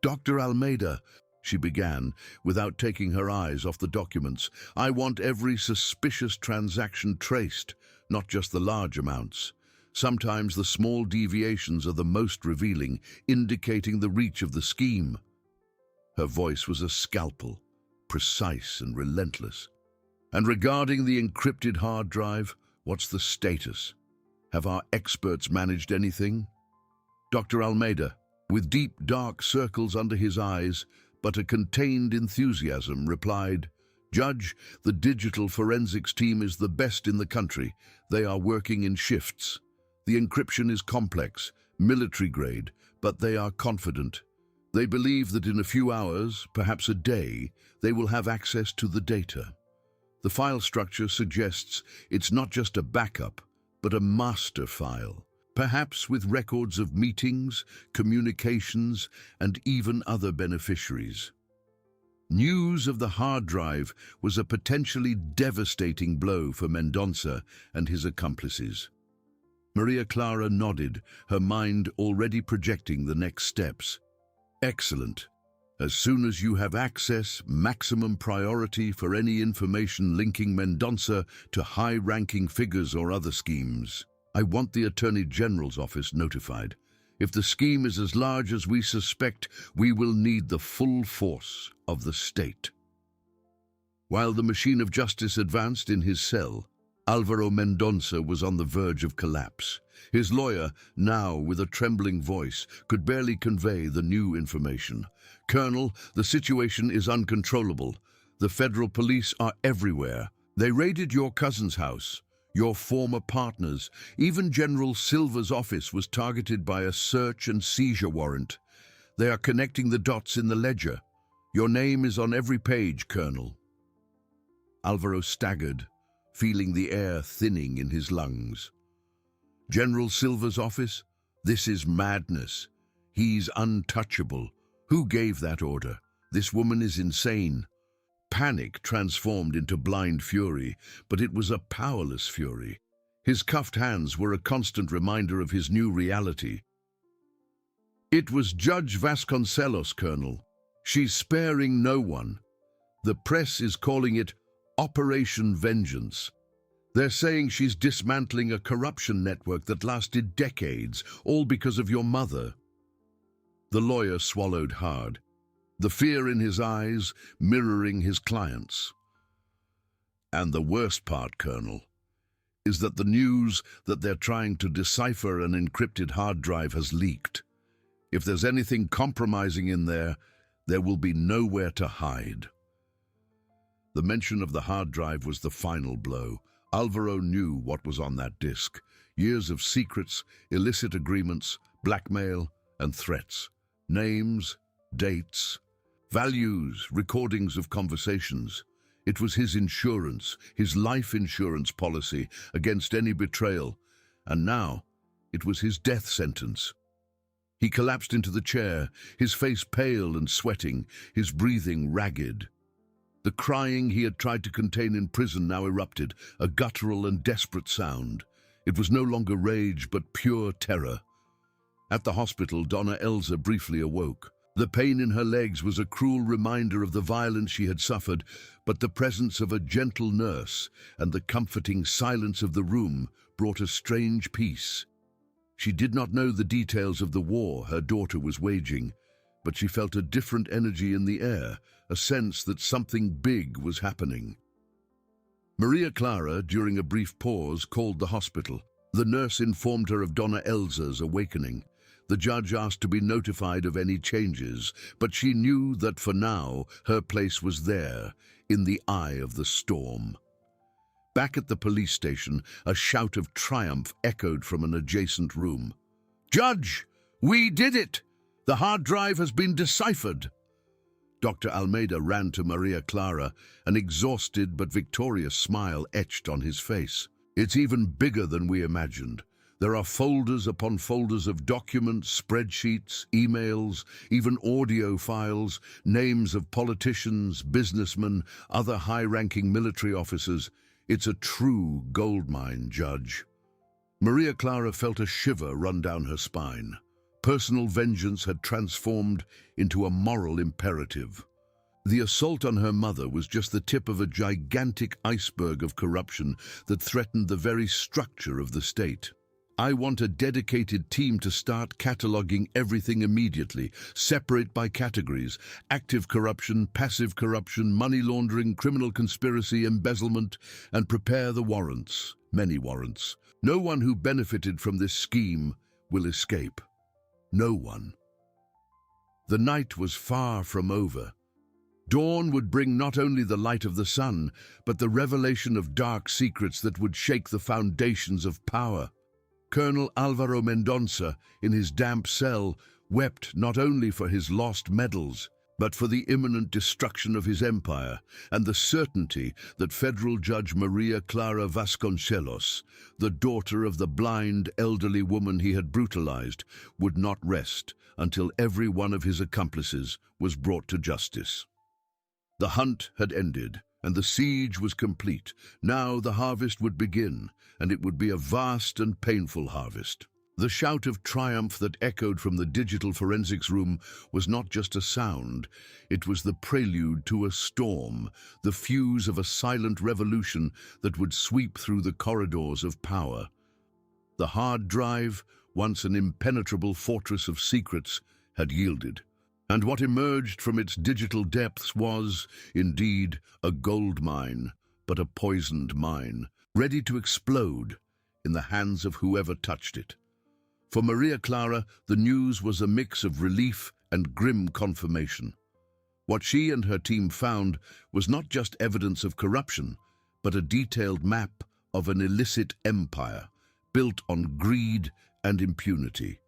"Dr. Almeida," she began, without taking her eyes off the documents, "I want every suspicious transaction traced, not just the large amounts. Sometimes the small deviations are the most revealing, indicating the reach of the scheme." Her voice was a scalpel, precise and relentless. "And regarding the encrypted hard drive, what's the status? Have our experts managed anything?" Dr. Almeida, with deep, dark circles under his eyes, but a contained enthusiasm, replied, "Judge, the digital forensics team is the best in the country. They are working in shifts. The encryption is complex, military grade, but they are confident. They believe that in a few hours, perhaps a day, they will have access to the data. The file structure suggests it's not just a backup, but a master file, perhaps with records of meetings, communications, and even other beneficiaries." News of the hard drive was a potentially devastating blow for Mendonça and his accomplices. Maria Clara nodded, her mind already projecting the next steps. "Excellent. As soon as you have access, maximum priority for any information linking Mendonça to high-ranking figures or other schemes. I want the Attorney General's office notified. If the scheme is as large as we suspect, we will need the full force of the state." While the machine of justice advanced in his cell, Alvaro Mendonça was on the verge of collapse. His lawyer, now with a trembling voice, could barely convey the new information. "Colonel, the situation is uncontrollable. The federal police are everywhere. They raided your cousin's house, your former partners. Even General Silva's office was targeted by a search and seizure warrant. They are connecting the dots in the ledger. Your name is on every page, Colonel." Alvaro staggered, feeling the air thinning in his lungs. General Silva's office? This is madness. He's untouchable. Who gave that order? This woman is insane. Panic transformed into blind fury, but it was a powerless fury. His cuffed hands were a constant reminder of his new reality. "It was Judge Vasconcelos, Colonel. She's sparing no one. The press is calling it Operation Vengeance. They're saying she's dismantling a corruption network that lasted decades, all because of your mother." The lawyer swallowed hard, the fear in his eyes mirroring his client's. "And the worst part, Colonel, is that the news that they're trying to decipher an encrypted hard drive has leaked. If there's anything compromising in there, there will be nowhere to hide." The mention of the hard drive was the final blow. Alvaro knew what was on that disk. Years of secrets, illicit agreements, blackmail, and threats. Names, dates, values, recordings of conversations. It was his insurance, his life insurance policy against any betrayal. And now, it was his death sentence. He collapsed into the chair, his face pale and sweating, his breathing ragged. The crying he had tried to contain in prison now erupted, a guttural and desperate sound. It was no longer rage, but pure terror. At the hospital, Donna Elsa briefly awoke. The pain in her legs was a cruel reminder of the violence she had suffered, but the presence of a gentle nurse and the comforting silence of the room brought a strange peace. She did not know the details of the war her daughter was waging, but she felt a different energy in the air, a sense that something big was happening. Maria Clara, during a brief pause, called the hospital. The nurse informed her of Donna Elsa's awakening. The judge asked to be notified of any changes, but she knew that for now her place was there, in the eye of the storm. Back at the police station, a shout of triumph echoed from an adjacent room. "Judge, we did it! The hard drive has been deciphered!" Dr. Almeida ran to Maria Clara, an exhausted but victorious smile etched on his face. "It's even bigger than we imagined. There are folders upon folders of documents, spreadsheets, emails, even audio files, names of politicians, businessmen, other high-ranking military officers. It's a true goldmine, Judge." Maria Clara felt a shiver run down her spine. Personal vengeance had transformed into a moral imperative. The assault on her mother was just the tip of a gigantic iceberg of corruption that threatened the very structure of the state. "I want a dedicated team to start cataloging everything immediately, separate by categories: active corruption, passive corruption, money laundering, criminal conspiracy, embezzlement, and prepare the warrants, many warrants. No one who benefited from this scheme will escape. No one." The night was far from over. Dawn would bring not only the light of the sun, but the revelation of dark secrets that would shake the foundations of power. Colonel Alvaro Mendonça, in his damp cell, wept not only for his lost medals, but for the imminent destruction of his empire and the certainty that federal judge Maria Clara Vasconcelos, the daughter of the blind, elderly woman he had brutalized, would not rest until every one of his accomplices was brought to justice. The hunt had ended, and the siege was complete. Now the harvest would begin, and it would be a vast and painful harvest. The shout of triumph that echoed from the digital forensics room was not just a sound, it was the prelude to a storm, the fuse of a silent revolution that would sweep through the corridors of power. The hard drive, once an impenetrable fortress of secrets, had yielded, and what emerged from its digital depths was, indeed, a gold mine, but a poisoned mine. ready to explode in the hands of whoever touched it. For Maria Clara, the news was a mix of relief and grim confirmation. What she and her team found was not just evidence of corruption, but a detailed map of an illicit empire built on greed and impunity.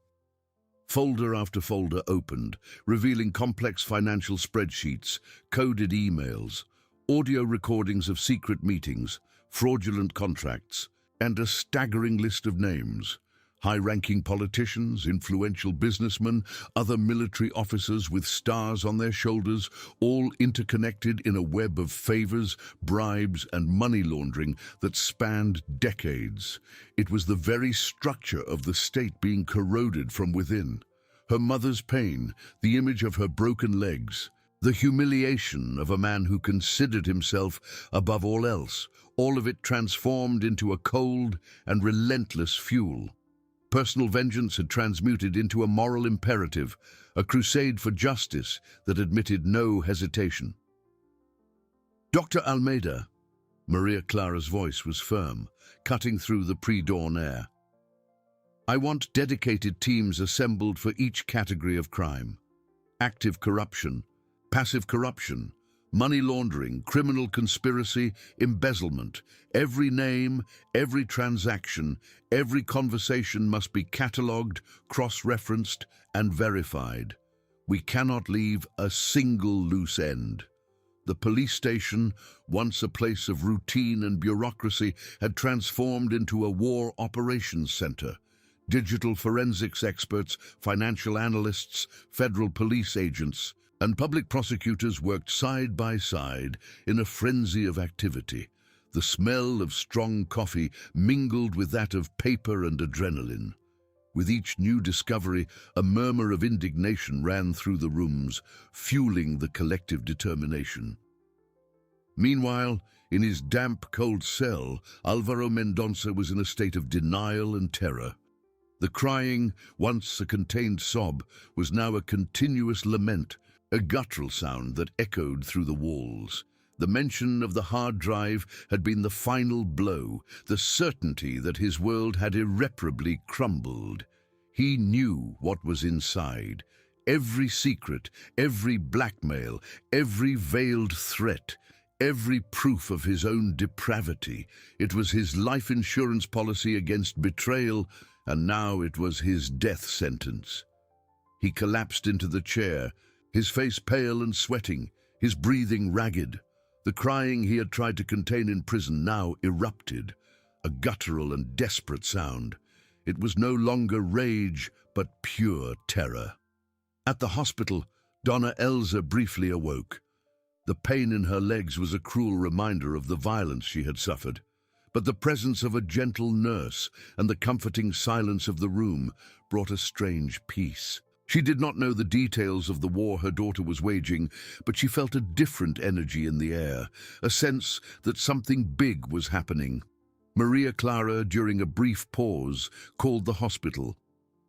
Folder after folder opened, revealing complex financial spreadsheets, coded emails, audio recordings of secret meetings, fraudulent contracts, and a staggering list of names. High-ranking politicians, influential businessmen, other military officers with stars on their shoulders, all interconnected in a web of favors, bribes, and money laundering that spanned decades. It was the very structure of the state being corroded from within. Her mother's pain, the image of her broken legs, the humiliation of a man who considered himself above all else, all of it transformed into a cold and relentless fuel. Personal vengeance had transmuted into a moral imperative, a crusade for justice that admitted no hesitation. Dr. Almeida, Maria Clara's voice was firm, cutting through the pre-dawn air. I want dedicated teams assembled for each category of crime. Active corruption, passive corruption, money laundering, criminal conspiracy, embezzlement. Every name, every transaction, every conversation must be catalogued, cross-referenced, and verified. We cannot leave a single loose end. The police station, once a place of routine and bureaucracy, had transformed into a war operations center. Digital forensics experts, financial analysts, federal police agents, and public prosecutors worked side by side in a frenzy of activity. The smell of strong coffee mingled with that of paper and adrenaline. With each new discovery, a murmur of indignation ran through the rooms, fueling the collective determination. Meanwhile, in his damp, cold cell, Alvaro Mendonça was in a state of denial and terror. The crying, once a contained sob, was now a continuous lament, a guttural sound that echoed through the walls. The mention of the hard drive had been the final blow, the certainty that his world had irreparably crumbled. He knew what was inside. Every secret, every blackmail, every veiled threat, every proof of his own depravity. It was his life insurance policy against betrayal, and now it was his death sentence. He collapsed into the chair, his face pale and sweating, his breathing ragged. The crying he had tried to contain in prison now erupted, a guttural and desperate sound. It was no longer rage, but pure terror. At the hospital, Donna Elsa briefly awoke. The pain in her legs was a cruel reminder of the violence she had suffered. But the presence of a gentle nurse and the comforting silence of the room brought a strange peace. She did not know the details of the war her daughter was waging, but she felt a different energy in the air, a sense that something big was happening. Maria Clara, during a brief pause, called the hospital.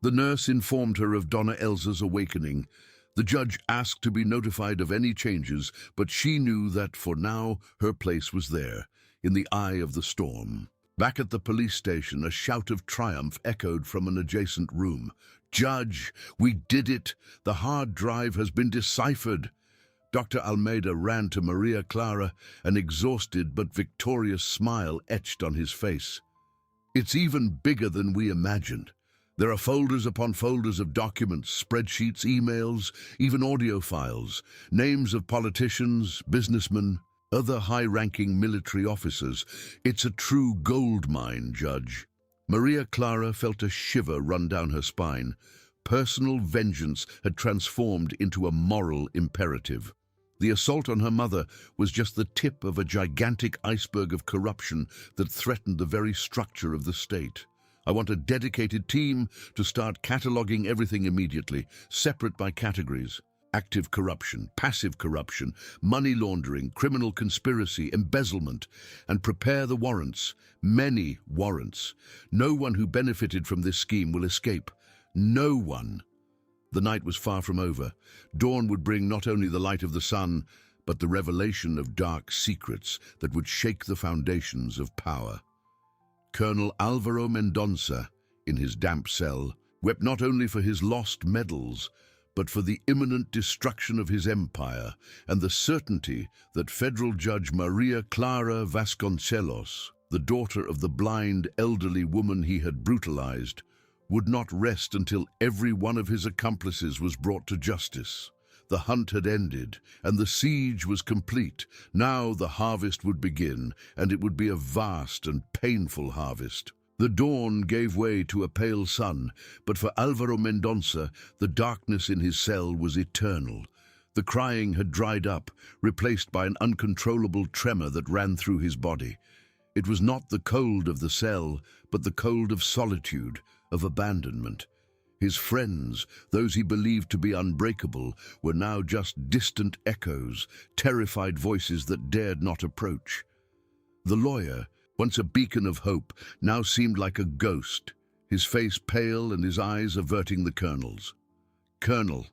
The nurse informed her of Donna Elsa's awakening. The judge asked to be notified of any changes, but she knew that, for now, her place was there, in the eye of the storm. Back at the police station, a shout of triumph echoed from an adjacent room. "Judge, we did it! The hard drive has been deciphered!" Dr. Almeida ran to Maria Clara, an exhausted but victorious smile etched on his face. "It's even bigger than we imagined. There are folders upon folders of documents, spreadsheets, emails, even audio files, names of politicians, businessmen, other high-ranking military officers. It's a true gold mine, Judge." Maria Clara felt a shiver run down her spine. Personal vengeance had transformed into a moral imperative. The assault on her mother was just the tip of a gigantic iceberg of corruption that threatened the very structure of the state. I want a dedicated team to start cataloging everything immediately, separate by categories. Active corruption, passive corruption, money laundering, criminal conspiracy, embezzlement, and prepare the warrants, many warrants. No one who benefited from this scheme will escape. No one. The night was far from over. Dawn would bring not only the light of the sun, but the revelation of dark secrets that would shake the foundations of power. Colonel Alvaro Mendonça, in his damp cell, wept not only for his lost medals, but for the imminent destruction of his empire and the certainty that federal judge Maria Clara Vasconcelos, the daughter of the blind, elderly woman he had brutalized, would not rest until every one of his accomplices was brought to justice. The hunt had ended, and the siege was complete. Now the harvest would begin, and it would be a vast and painful harvest. The dawn gave way to a pale sun, but for Alvaro Mendonça, the darkness in his cell was eternal. The crying had dried up, replaced by an uncontrollable tremor that ran through his body. It was not the cold of the cell, but the cold of solitude, of abandonment. His friends, those he believed to be unbreakable, were now just distant echoes, terrified voices that dared not approach. The lawyer, once a beacon of hope, now seemed like a ghost, his face pale and his eyes averting the colonel's. "Colonel,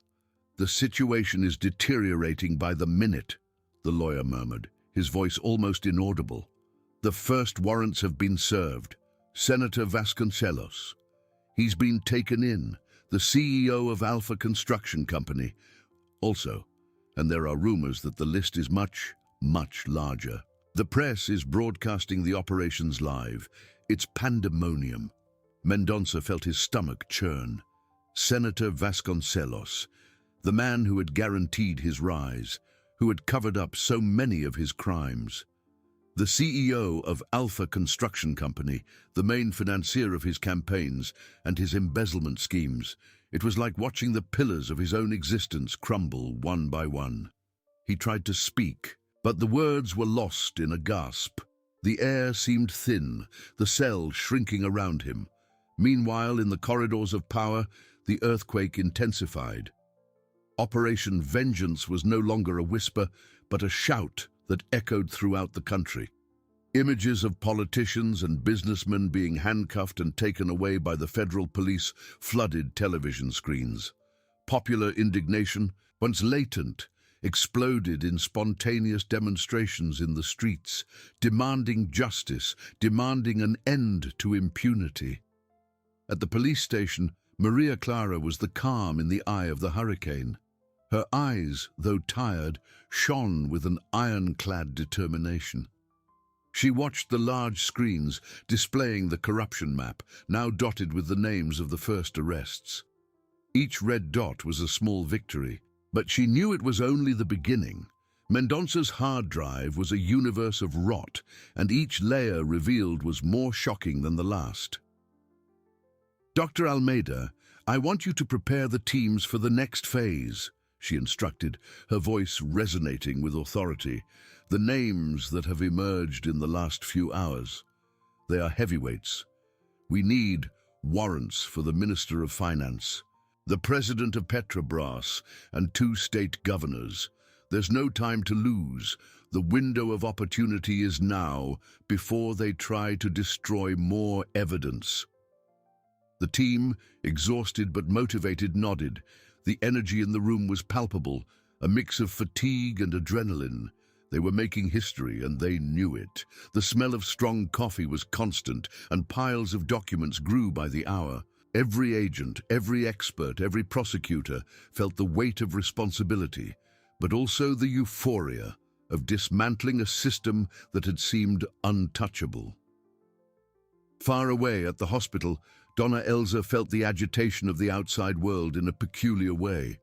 the situation is deteriorating by the minute," the lawyer murmured, his voice almost inaudible. "The first warrants have been served. Senator Vasconcelos. He's been taken in, the CEO of Alpha Construction Company. Also, and there are rumors that the list is much, much larger. The press is broadcasting the operations live. It's pandemonium." Mendonça felt his stomach churn. Senator Vasconcelos, the man who had guaranteed his rise, who had covered up so many of his crimes. The CEO of Alpha Construction Company, the main financier of his campaigns and his embezzlement schemes. It was like watching the pillars of his own existence crumble one by one. He tried to speak, but the words were lost in a gasp. The air seemed thin, the cell shrinking around him. Meanwhile, in the corridors of power, the earthquake intensified. Operation Vengeance was no longer a whisper, but a shout that echoed throughout the country. Images of politicians and businessmen being handcuffed and taken away by the federal police flooded television screens. Popular indignation, once latent, exploded in spontaneous demonstrations in the streets, demanding justice, demanding an end to impunity. At the police station, Maria Clara was the calm in the eye of the hurricane. Her eyes, though tired, shone with an ironclad determination. She watched the large screens displaying the corruption map, now dotted with the names of the first arrests. Each red dot was a small victory, but she knew it was only the beginning. Mendonça's hard drive was a universe of rot, and each layer revealed was more shocking than the last. "Dr. Almeida, I want you to prepare the teams for the next phase," she instructed, her voice resonating with authority. "The names that have emerged in the last few hours, they are heavyweights. We need warrants for the Minister of Finance, the President of Petrobras, and 2 state governors. There's no time to lose. The window of opportunity is now, before they try to destroy more evidence." The team, exhausted but motivated, nodded. The energy in the room was palpable, a mix of fatigue and adrenaline. They were making history, and they knew it. The smell of strong coffee was constant, and piles of documents grew by the hour. Every agent, every expert, every prosecutor felt the weight of responsibility, but also the euphoria of dismantling a system that had seemed untouchable. Far away at the hospital, Donna Elsa felt the agitation of the outside world in a peculiar way.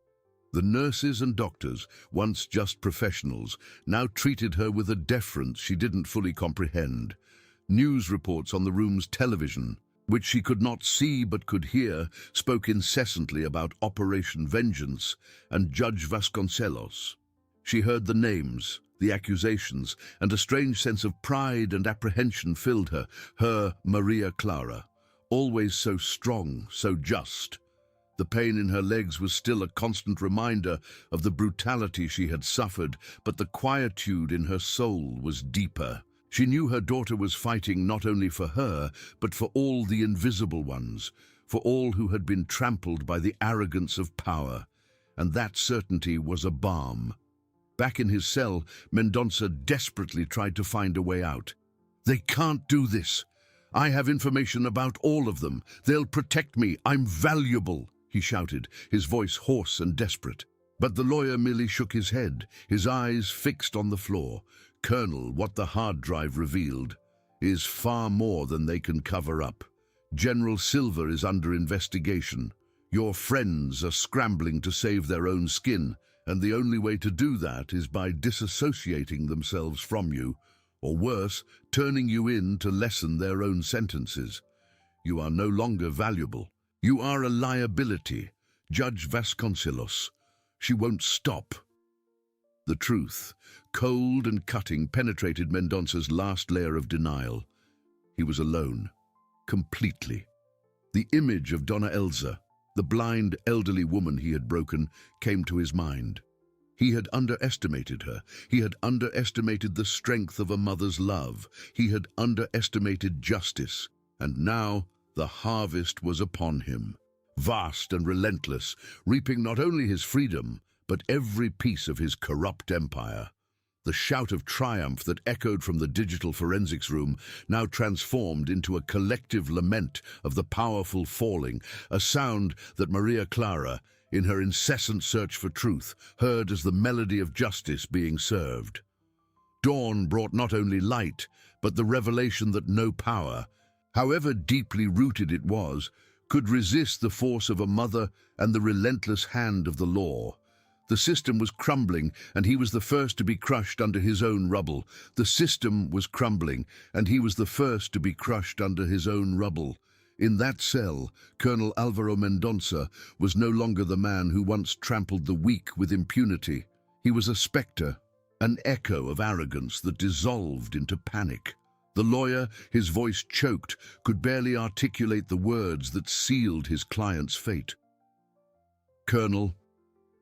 The nurses and doctors, once just professionals, now treated her with a deference she didn't fully comprehend. News reports on the room's television, which she could not see but could hear, spoke incessantly about Operation Vengeance and Judge Vasconcelos. She heard the names, the accusations, and a strange sense of pride and apprehension filled her. Her Maria Clara, always so strong, so just. The pain in her legs was still a constant reminder of the brutality she had suffered, but the quietude in her soul was deeper. She knew her daughter was fighting not only for her, but for all the invisible ones, for all who had been trampled by the arrogance of power, and that certainty was a balm. Back in his cell, Mendonça desperately tried to find a way out. "They can't do this. I have information about all of them. They'll protect me. I'm valuable, he shouted, his voice hoarse and desperate. But the lawyer merely shook his head, his eyes fixed on the floor. Colonel, what the hard drive revealed is far more than they can cover up. General Silver is under investigation. Your friends are scrambling to save their own skin, and the only way to do that is by disassociating themselves from you, or worse, turning you in to lessen their own sentences. You are no longer valuable. You are a liability. Judge Vasconcelos. She won't stop. The truth, cold and cutting, penetrated Mendonça's last layer of denial. He was alone. Completely. The image of Dona Elsa, the blind, elderly woman he had broken, came to his mind. He had underestimated her. He had underestimated the strength of a mother's love. He had underestimated justice. And now the harvest was upon him. Vast and relentless, reaping not only his freedom, but every piece of his corrupt empire. The shout of triumph that echoed from the digital forensics room now transformed into a collective lament of the powerful falling, a sound that Maria Clara, in her incessant search for truth, heard as the melody of justice being served. Dawn brought not only light, but the revelation that no power, however deeply rooted it was, could resist the force of a mother and the relentless hand of the law. The system was crumbling, and he was the first to be crushed under his own rubble. The system was crumbling, and he was the first to be crushed under his own rubble. In that cell, Colonel Alvaro Mendonça was no longer the man who once trampled the weak with impunity. He was a spectre, an echo of arrogance that dissolved into panic. The lawyer, his voice choked, could barely articulate the words that sealed his client's fate. Colonel,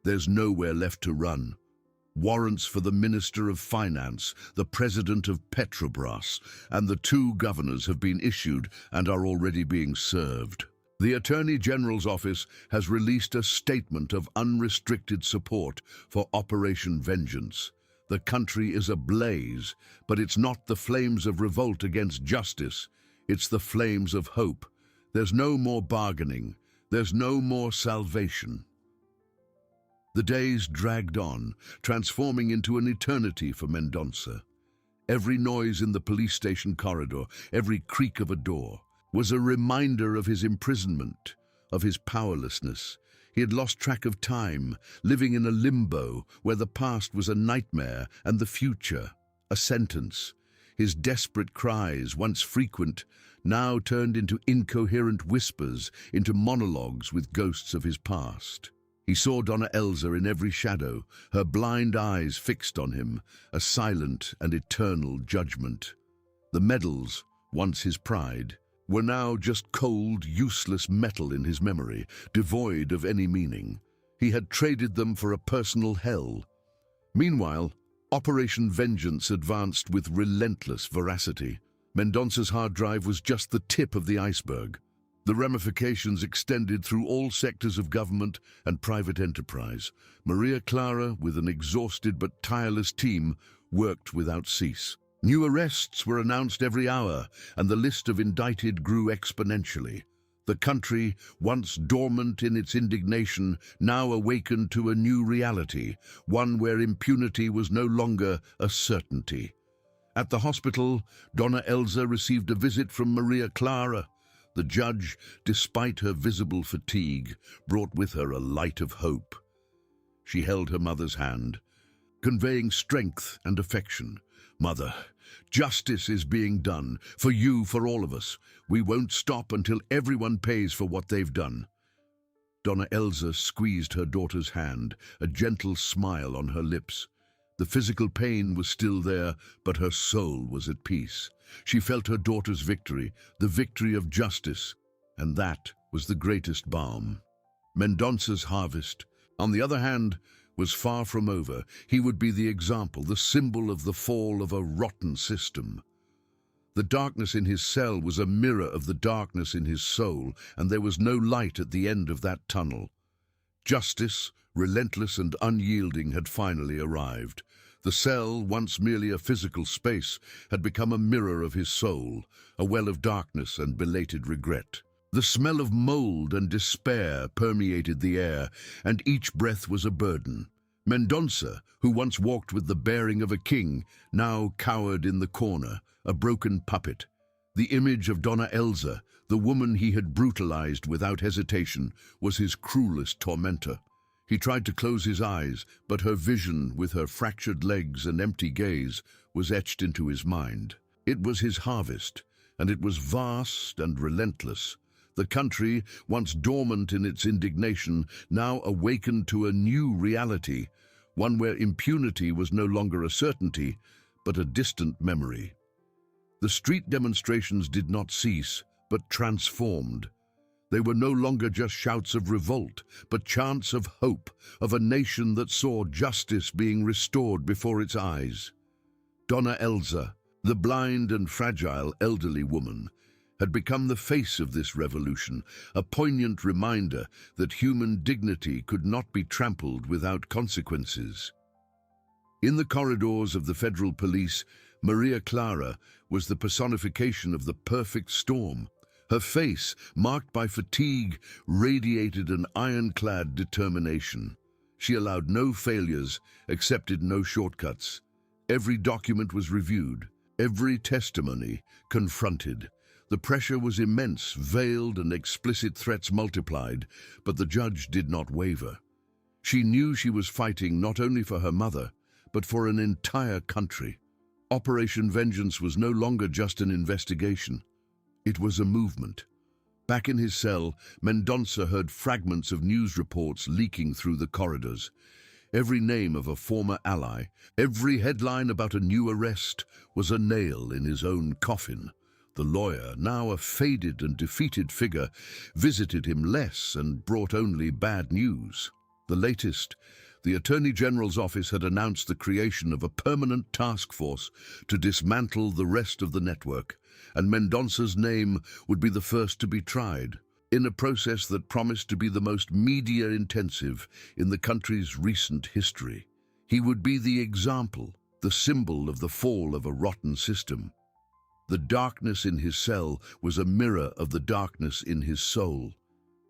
there's nowhere left to run. Warrants for the Minister of Finance, the President of Petrobras, and the 2 governors have been issued and are already being served. The Attorney General's office has released a statement of unrestricted support for Operation Vengeance. The country is ablaze, but it's not the flames of revolt against justice. It's the flames of hope. There's no more bargaining. There's no more salvation. The days dragged on, transforming into an eternity for Mendonça. Every noise in the police station corridor, every creak of a door, was a reminder of his imprisonment, of his powerlessness. He had lost track of time, living in a limbo where the past was a nightmare and the future a sentence. His desperate cries, once frequent, now turned into incoherent whispers, into monologues with ghosts of his past. He saw Dona Elsa in every shadow, her blind eyes fixed on him, a silent and eternal judgment. The medals, once his pride, were now just cold, useless metal in his memory, devoid of any meaning. He had traded them for a personal hell. Meanwhile, Operation Vengeance advanced with relentless veracity. Mendonça's hard drive was just the tip of the iceberg. The ramifications extended through all sectors of government and private enterprise. Maria Clara, with an exhausted but tireless team, worked without cease. New arrests were announced every hour, and the list of indicted grew exponentially. The country, once dormant in its indignation, now awakened to a new reality, one where impunity was no longer a certainty. At the hospital, Dona Elsa received a visit from Maria Clara. The judge, despite her visible fatigue, brought with her a light of hope. She held her mother's hand, conveying strength and affection. Mother, justice is being done, for you, for all of us. We won't stop until everyone pays for what they've done. Dona Elsa squeezed her daughter's hand, a gentle smile on her lips. The physical pain was still there, but her soul was at peace. She felt her daughter's victory, the victory of justice, and that was the greatest balm. Mendonça's harvest, on the other hand, was far from over. He would be the example, the symbol of the fall of a rotten system. The darkness in his cell was a mirror of the darkness in his soul, and there was no light at the end of that tunnel. Justice, relentless and unyielding, had finally arrived. The cell, once merely a physical space, had become a mirror of his soul, a well of darkness and belated regret. The smell of mold and despair permeated the air, and each breath was a burden. Mendonça, who once walked with the bearing of a king, now cowered in the corner, a broken puppet. The image of Dona Elza, the woman he had brutalized without hesitation, was his cruelest tormentor. He tried to close his eyes, but her vision, with her fractured legs and empty gaze, was etched into his mind. It was his harvest, and it was vast and relentless. The country, once dormant in its indignation, now awakened to a new reality, one where impunity was no longer a certainty, but a distant memory. The street demonstrations did not cease, but transformed. They were no longer just shouts of revolt, but chants of hope, of a nation that saw justice being restored before its eyes. Dona Elza, the blind and fragile elderly woman, had become the face of this revolution, a poignant reminder that human dignity could not be trampled without consequences. In the corridors of the federal police, Maria Clara was the personification of the perfect storm. Her face, marked by fatigue, radiated an ironclad determination. She allowed no failures, accepted no shortcuts. Every document was reviewed, every testimony confronted. The pressure was immense, veiled and explicit threats multiplied, but the judge did not waver. She knew she was fighting not only for her mother, but for an entire country. Operation Vengeance was no longer just an investigation. It was a movement. Back in his cell, Mendonça heard fragments of news reports leaking through the corridors. Every name of a former ally, every headline about a new arrest, was a nail in his own coffin. The lawyer, now a faded and defeated figure, visited him less and brought only bad news. The latest, the Attorney General's office had announced the creation of a permanent task force to dismantle the rest of the network, and Mendonça's name would be the first to be tried, in a process that promised to be the most media-intensive in the country's recent history. He would be the example, the symbol of the fall of a rotten system. The darkness in his cell was a mirror of the darkness in his soul,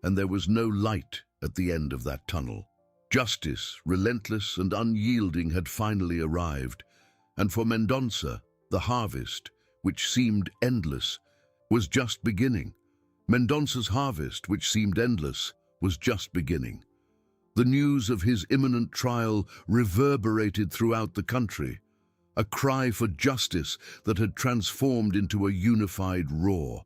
and there was no light at the end of that tunnel. Justice, relentless and unyielding, had finally arrived, and for Mendonça, the harvest, which seemed endless, was just beginning. Mendonça's harvest, which seemed endless, was just beginning. The news of his imminent trial reverberated throughout the country, a cry for justice that had transformed into a unified roar.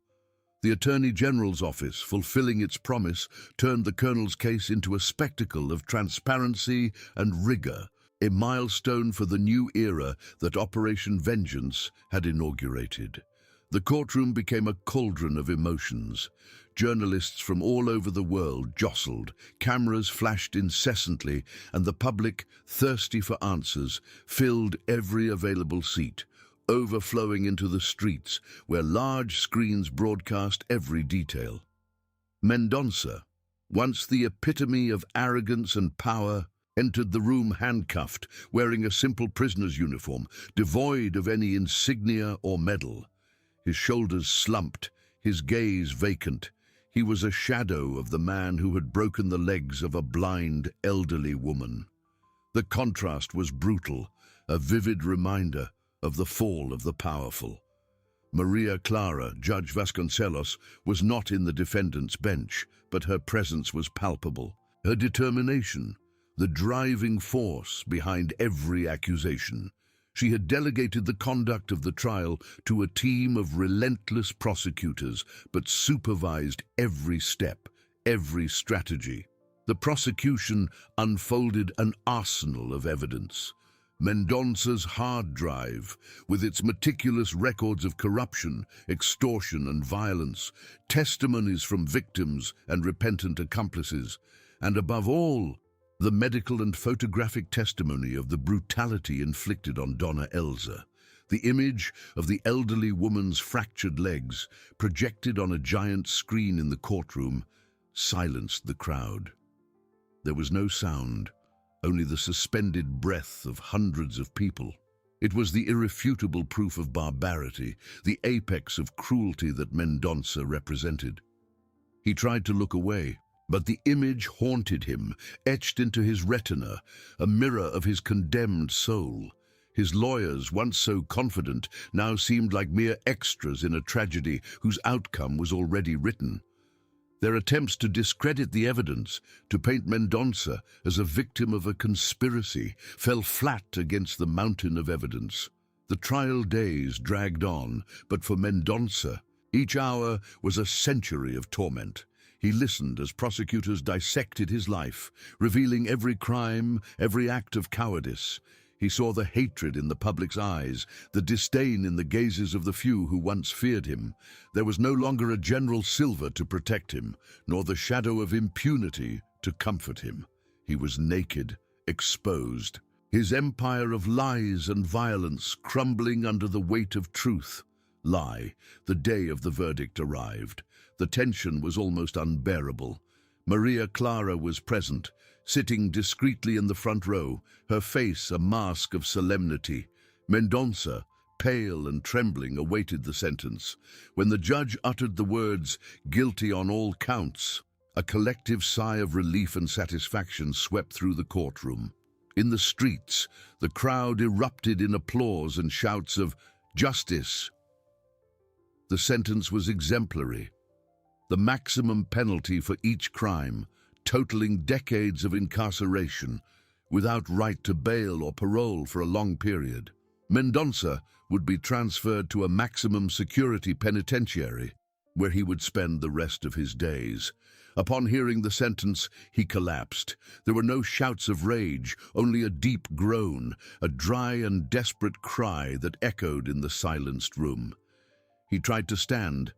The Attorney General's office, fulfilling its promise, turned the colonel's case into a spectacle of transparency and rigor, a milestone for the new era that Operation Vengeance had inaugurated. The courtroom became a cauldron of emotions. Journalists from all over the world jostled, cameras flashed incessantly, and the public, thirsty for answers, filled every available seat, overflowing into the streets where large screens broadcast every detail. Mendonça, once the epitome of arrogance and power, entered the room handcuffed, wearing a simple prisoner's uniform, devoid of any insignia or medal. His shoulders slumped, his gaze vacant. He was a shadow of the man who had broken the legs of a blind, elderly woman. The contrast was brutal, a vivid reminder of the fall of the powerful. Maria Clara, Judge Vasconcelos, was not in the defendant's bench, but her presence was palpable. Her determination, the driving force behind every accusation. She had delegated the conduct of the trial to a team of relentless prosecutors, but supervised every step, every strategy. The prosecution unfolded an arsenal of evidence. Mendonça's hard drive, with its meticulous records of corruption, extortion and violence, testimonies from victims and repentant accomplices, and above all, the medical and photographic testimony of the brutality inflicted on Dona Elza. The image of the elderly woman's fractured legs, projected on a giant screen in the courtroom, silenced the crowd. There was no sound, only the suspended breath of hundreds of people. It was the irrefutable proof of barbarity, the apex of cruelty that Mendonça represented. He tried to look away, but the image haunted him, etched into his retina, a mirror of his condemned soul. His lawyers, once so confident, now seemed like mere extras in a tragedy whose outcome was already written. Their attempts to discredit the evidence, to paint Mendonça as a victim of a conspiracy, fell flat against the mountain of evidence. The trial days dragged on, but for Mendonça, each hour was a century of torment. He listened as prosecutors dissected his life, revealing every crime, every act of cowardice. He saw the hatred in the public's eyes, the disdain in the gazes of the few who once feared him. There was no longer a General Silva to protect him, nor the shadow of impunity to comfort him. He was naked, exposed, his empire of lies and violence crumbling under the weight of truth. The day of the verdict arrived. The tension was almost unbearable. Maria Clara was present, sitting discreetly in the front row, her face a mask of solemnity. Mendonça, pale and trembling, awaited the sentence. When the judge uttered the words, "Guilty on all counts," a collective sigh of relief and satisfaction swept through the courtroom. In the streets, the crowd erupted in applause and shouts of "Justice!" The sentence was exemplary. The maximum penalty for each crime, totaling decades of incarceration, without right to bail or parole for a long period. Mendonça would be transferred to a maximum security penitentiary, where he would spend the rest of his days. Upon hearing the sentence, he collapsed. There were no shouts of rage, only a deep groan, a dry and desperate cry that echoed in the silenced room. He tried to stand,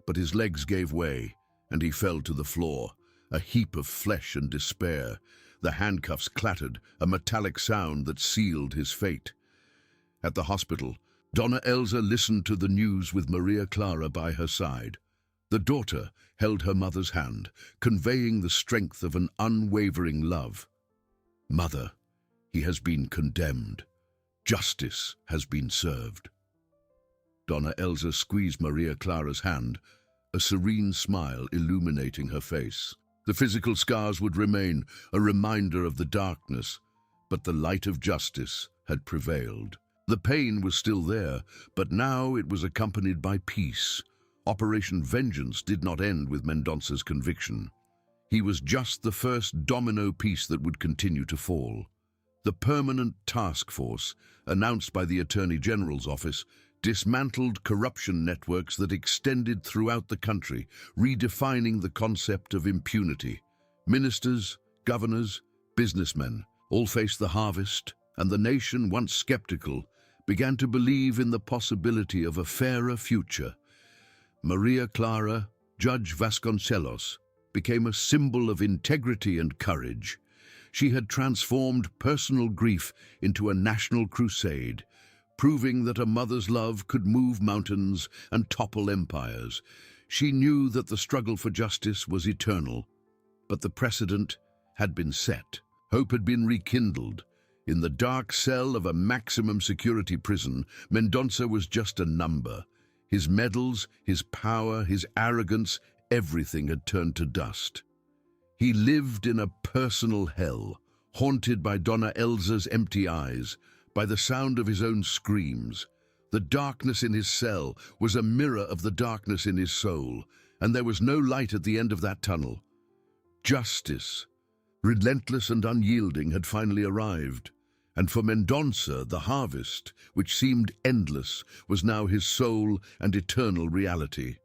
but his legs gave way, and he fell to the floor, a heap of flesh and despair. The handcuffs clattered, a metallic sound that sealed his fate. At the hospital, Dona Elsa listened to the news with Maria Clara by her side. The daughter held her mother's hand, conveying the strength of an unwavering love. "Mother, he has been condemned. Justice has been served." Dona Elsa squeezed Maria Clara's hand, a serene smile illuminating her face. The physical scars would remain, a reminder of the darkness, but the light of justice had prevailed. The pain was still there, but now it was accompanied by peace. Operation Vengeance did not end with Mendonça's conviction. He was just the first domino piece that would continue to fall. The Permanent Task Force, announced by the Attorney General's office, dismantled corruption networks that extended throughout the country, redefining the concept of impunity. Ministers, governors, businessmen all faced the harvest, and the nation, once skeptical, began to believe in the possibility of a fairer future. Maria Clara, Judge Vasconcelos, became a symbol of integrity and courage. She had transformed personal grief into a national crusade, proving that a mother's love could move mountains and topple empires. She knew that the struggle for justice was eternal, but the precedent had been set. Hope had been rekindled. In the dark cell of a maximum security prison, Mendonça was just a number. His medals, his power, his arrogance, everything had turned to dust. He lived in a personal hell, haunted by Dona Elsa's empty eyes, by the sound of his own screams. The darkness in his cell was a mirror of the darkness in his soul, and there was no light at the end of that tunnel. Justice, relentless and unyielding, had finally arrived, and for Mendonça, the harvest, which seemed endless, was now his sole and eternal reality.